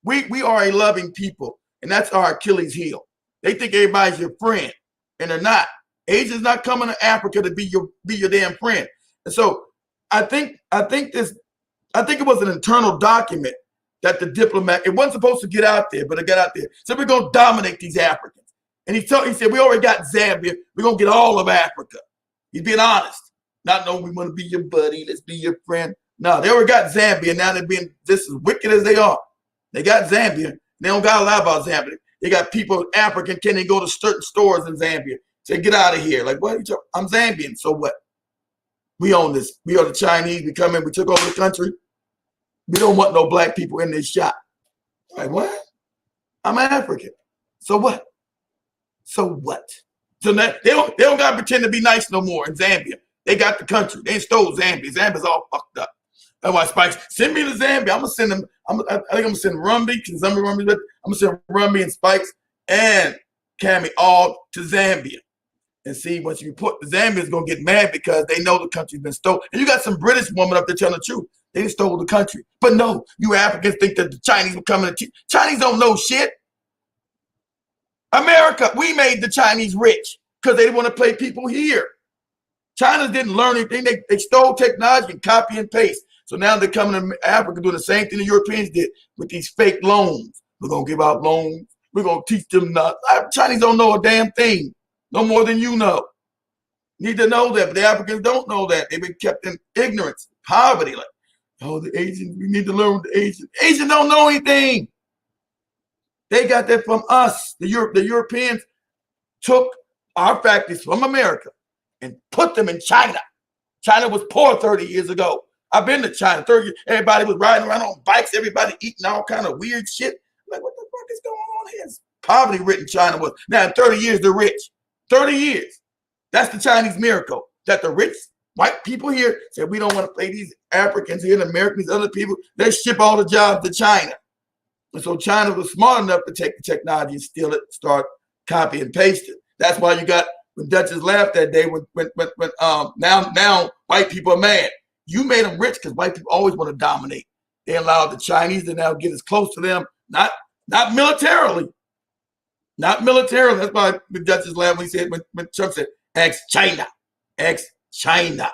We are a loving people, and that's our Achilles heel. They think everybody's your friend, and they're not. Asians not coming to Africa to be your damn friend. And so I think it was an internal document that the diplomat, it wasn't supposed to get out there, but it got out there. So we're going to dominate these Africans. And he said, we already got Zambia. We're going to get all of Africa. He's being honest. Not knowing we want to be your buddy. Let's be your friend. No, they already got Zambia. Now they're being just as wicked as they are. They got Zambia. They don't got a lot about Zambia. They got people, African, can they go to certain stores in Zambia? Say, get out of here. Like, what are you talking? I'm Zambian. So what? We own this. We are the Chinese. We come in. We took over the country. We don't want no black people in this shop. Like, what? I'm African. So what? So what? So now they don't got to pretend to be nice no more in Zambia. They got the country. They stole Zambia. Zambia's all fucked up. That's why Spikes, send me to Zambia. I'm going to send them. I think I'm going to send Rumby, because I'm going to send Rumby and Spikes and Cammy all to Zambia. And see, once you report, the Zambians going to get mad because they know the country's been stolen. And you got some British woman up there telling the truth. They stole the country. But no, you Africans think that the Chinese were coming to Chinese don't know shit. America, we made the Chinese rich because they want to play people here. China didn't learn anything. They stole technology and copy and paste. So now they're coming to Africa doing the same thing the Europeans did with these fake loans. We're going to give out loans. We're going to teach them not. Chinese don't know a damn thing. No more than you know. You need to know that, but the Africans don't know that. They've been kept in ignorance, poverty. Like, oh, the Asians, we need to learn the Asians. Asians don't know anything. They got that from us. The Europeans took our factories from America and put them in China. China was poor 30 years ago. I've been to China 30 years. Everybody was riding around on bikes. Everybody eating all kind of weird shit. I'm like, what the fuck is going on here? It's poverty-ridden China was. Now in 30 years, they're rich. 30 years. That's the Chinese miracle. That the rich white people here said, we don't want to play these Africans here and Americans, other people. They ship all the jobs to China. And so China was smart enough to take the technology and steal it, start copy and paste it. That's why you got, when Duchess laughed that day, when now white people are mad. You made them rich because white people always want to dominate. They allowed the Chinese to now get as close to them, not militarily. Not militarily. That's why the Duchess laughed when he said, when Trump said, ex-China. Ex-China.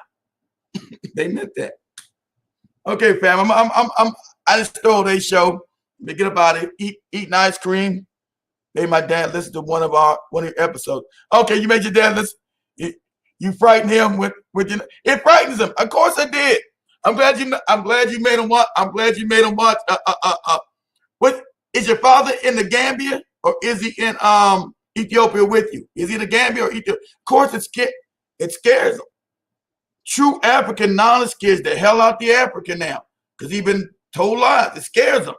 They meant that. Okay, fam. I just stole their show. They get about it, eating ice cream. Made my dad listen to one of your episodes. Okay, you made your dad listen. You frightened him with your. It frightens him. Of course I did. I'm glad you made him watch. I'm glad you made him watch. What is your father in the Gambia or is he in Ethiopia with you? Is he in the Gambia or Ethiopia? Of course it scares him. True African knowledge scares the hell out the African now because he's been told lies. It scares him.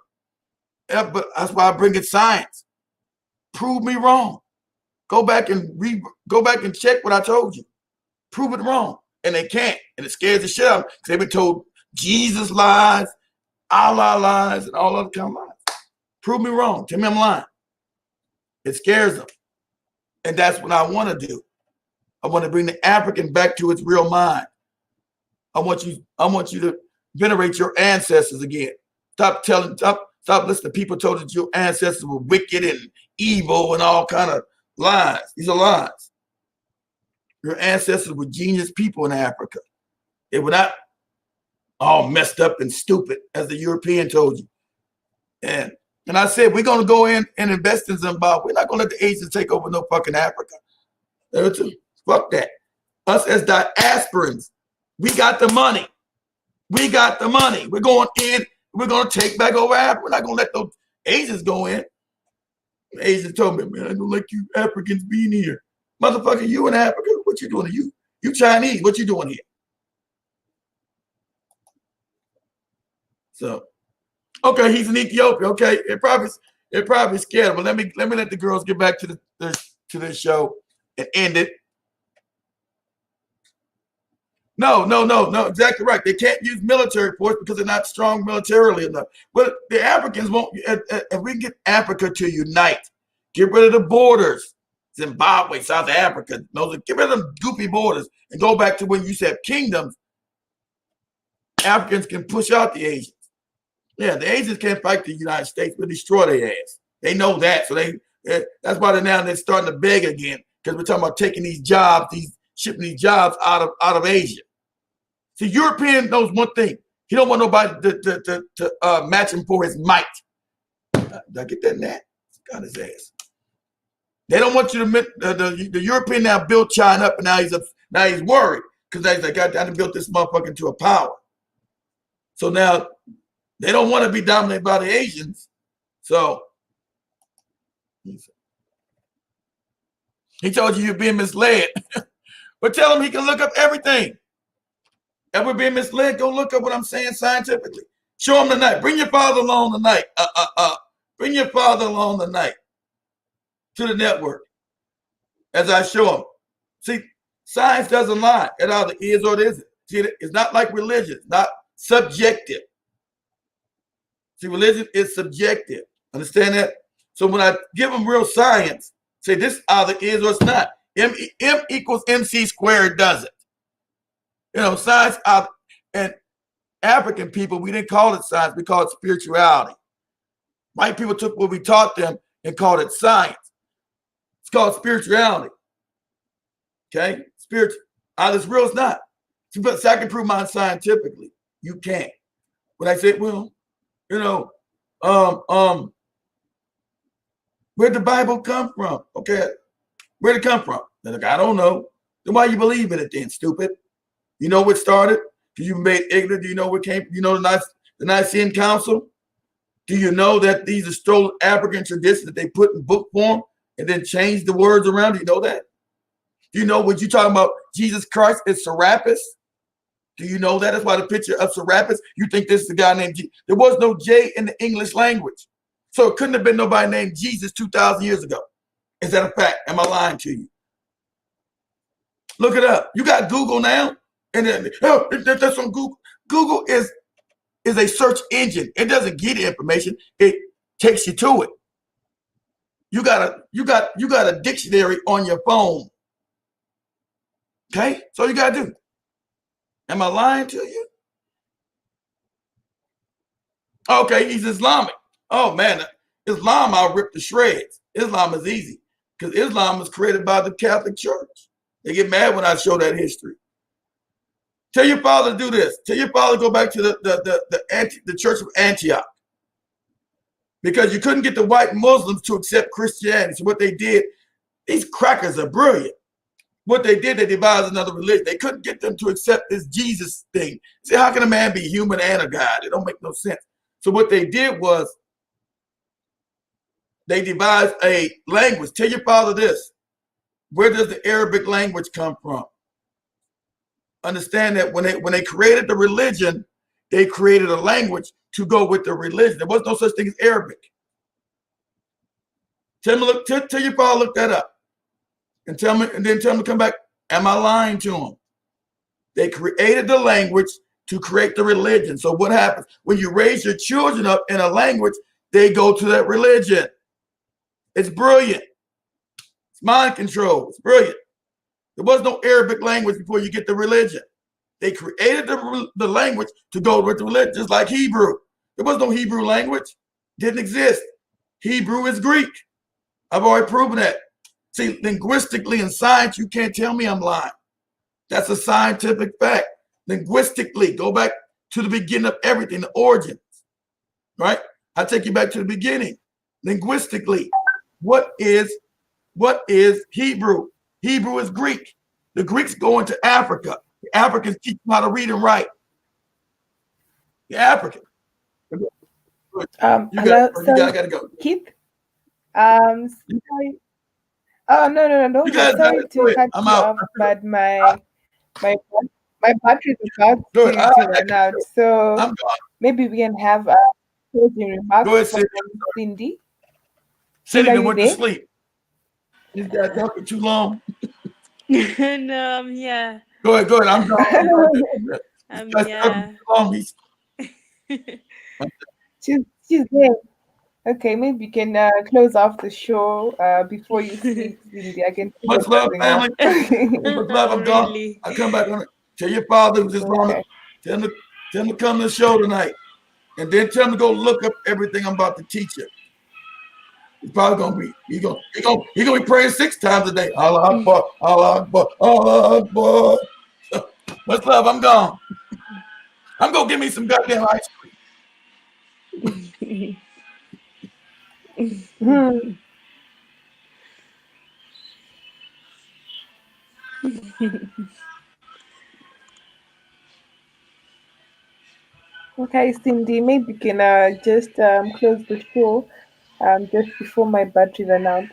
Yeah, but that's why I bring in science. Prove me wrong. Go back and check what I told you. Prove it wrong. And they can't. And it scares the shit out of them because they've been told Jesus lies, Allah lies, and all other kind of lies. Prove me wrong. Tell me I'm lying. It scares them. And that's what I want to do. I want to bring the African back to its real mind. I want you to venerate your ancestors again. Stop listening to people told that your ancestors were wicked and evil and all kind of lies. These are lies. Your ancestors were genius people in Africa. They were not all messed up and stupid, as the European told you. And I said, we're going to go in and invest in Zimbabwe. We're not going to let the Asians take over no fucking Africa. Fuck that. Us as diasporans, we got the money. We got the money. We're going in. We're going to take back over Africa. We're not going to let those Asians go in. The Asians told me, man, I don't like you Africans being here. Motherfucker, you in Africa? What you doing? You Chinese. What you doing here? So, okay, he's in Ethiopia. Okay, it probably scared him. But let me let the girls get back to the show and end it. No, exactly right. They can't use military force because they're not strong militarily enough. But the Africans won't. If we can get Africa to unite, get rid of the borders, Zimbabwe, South Africa, get rid of them goofy borders and go back to when you said kingdoms. Africans can push out the Asians. Yeah, the Asians can't fight the United States, but destroy their ass. They know that, so that's why they're starting to beg again because we're talking about taking these jobs, shipping these jobs out of Asia. See, European knows one thing. He don't want nobody to match him for his might. Did I get that in that? Got his ass. They don't want you to the European now built China up, and now he's worried because they got down and built this motherfucker into a power. So now they don't want to be dominated by the Asians. So he told you you're being misled. But tell him he can look up everything. Ever been misled? Go look up what I'm saying scientifically. Show them tonight. Bring your father along tonight. Bring your father along tonight to the network as I show them. See, science doesn't lie. It either is or it isn't. See, it's not like religion. It's not subjective. See, religion is subjective. Understand that? So when I give them real science, say this either is or it's not. M equals MC squared doesn't. You know, science, and African people, we didn't call it science, we call it spirituality. White people took what we taught them and called it science. It's called spirituality. Okay? Spiritual. Either it's real, it's not. So I can prove mine scientifically. You can't. When I say, well, you know, where'd the Bible come from? Okay, where'd it come from? They're like, I don't know. Then why you believe in it then, stupid? You know what started? Because you made ignorant. Do you know what came? You know the Nicene Council? Do you know that these are stolen African traditions that they put in book form and then changed the words around? Do you know that? Do you know what you're talking about? Jesus Christ is Serapis? Do you know that? That's why the picture of Serapis, you think this is a guy named Jesus. There was no J in the English language. So it couldn't have been nobody named Jesus 2,000 years ago. Is that a fact? Am I lying to you? Look it up. You got Google now? And then, oh, that's on Google. Google is a search engine. It doesn't get information. It takes you to it. You got a dictionary on your phone. Okay? So you got to do. Am I lying to you? Okay, he's Islamic. Oh man, Islam I'll rip to shreds. Islam is easy because Islam was created by the Catholic Church. They get mad when I show that history. Tell your father to do this. Tell your father to go back to the Church of Antioch because you couldn't get the white Muslims to accept Christianity. So what they did, these crackers are brilliant. What they did, they devised another religion. They couldn't get them to accept this Jesus thing. See, how can a man be human and a God? It don't make no sense. So what they did was they devised a language. Tell your father this. Where does the Arabic language come from? Understand that when they created the religion, they created a language to go with the religion. There was no such thing as Arabic. Tell your father look that up. And tell him to come back. Am I lying to him? They created the language to create the religion. So what happens when you raise your children up in a language? They go to that religion. It's brilliant. It's mind control. It's brilliant. There was no Arabic language before you get the religion. They created the language to go with the religion, just like Hebrew. There was no Hebrew language. Didn't exist. Hebrew is Greek. I've already proven that. See, linguistically in science, you can't tell me I'm lying. That's a scientific fact. Linguistically, go back to the beginning of everything, the origins, right? I take you back to the beginning. Linguistically, what is Hebrew? Hebrew is Greek. The Greeks go into Africa. The Africans teach them how to read and write. The African. Hello, I gotta go. Keith. Sorry. Oh no. Sorry to cut you off, but my battery is about to run out. So maybe we can have closing remarks from Cindy. Cindy went to sleep. This guy talking too long. No, I'm here. Go ahead. I'm done. I'm here. She's there. Okay, maybe you can close off the show before you sleep, Cindy. I can see much love, family. Much love. I'm gone. Really? I'll come back on it. Tell your father who's Islamic. Okay. Tell him to come to the show tonight. And then tell him to go look up everything I'm about to teach him. He's probably gonna be praying 6 times a day. Allah Akbar, Allah Akbar, Allah Akbar. Much love. I'm gone. I'm gonna give me some goddamn ice cream. Okay, Cindy, maybe you can just close the show just before my battery run out.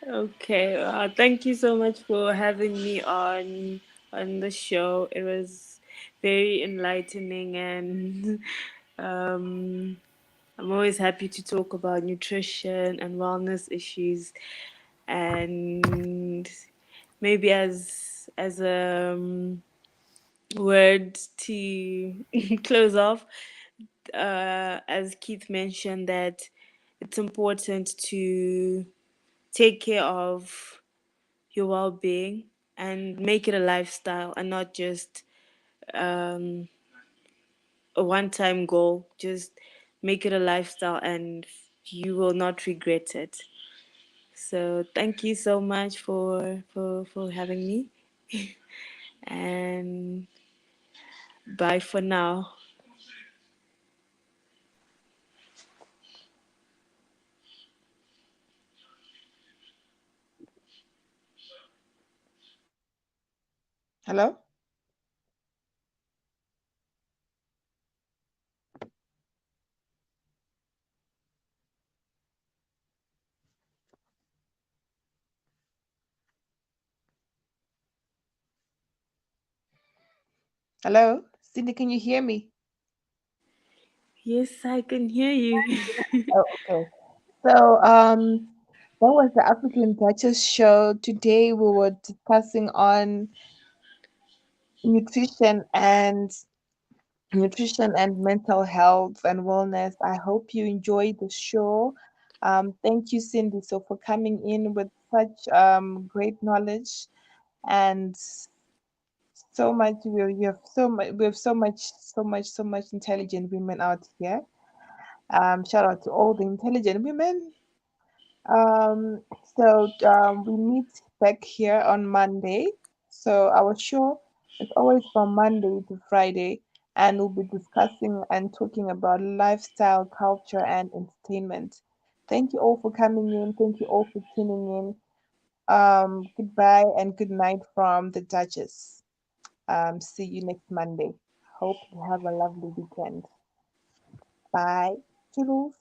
Okay. Thank you so much for having me on on the show. It was very enlightening, and um, I'm always happy to talk about nutrition and wellness issues, and maybe as a word to close off, as Keith mentioned, that it's important to take care of your well-being and make it a lifestyle and not just um, a one-time goal. Just make it a lifestyle and you will not regret it. So thank you so much for having me, and bye for now. Hello? Hello? Cindy, can you hear me? Yes, I can hear you. Oh, okay. So, that was the African Duchess show. Today we were discussing on nutrition and mental health and wellness. I hope you enjoyed the show. Thank you, Cindy, so for coming in with such great knowledge and so much. We have so much. We have so much intelligent women out here. Shout out to all the intelligent women. We meet back here on Monday. So our show is always from Monday to Friday, and we'll be discussing and talking about lifestyle, culture, and entertainment. Thank you all for coming in. Thank you all for tuning in. Goodbye and good night from the Duchess. See you next Monday. Hope you have a lovely weekend. Bye. Toodles.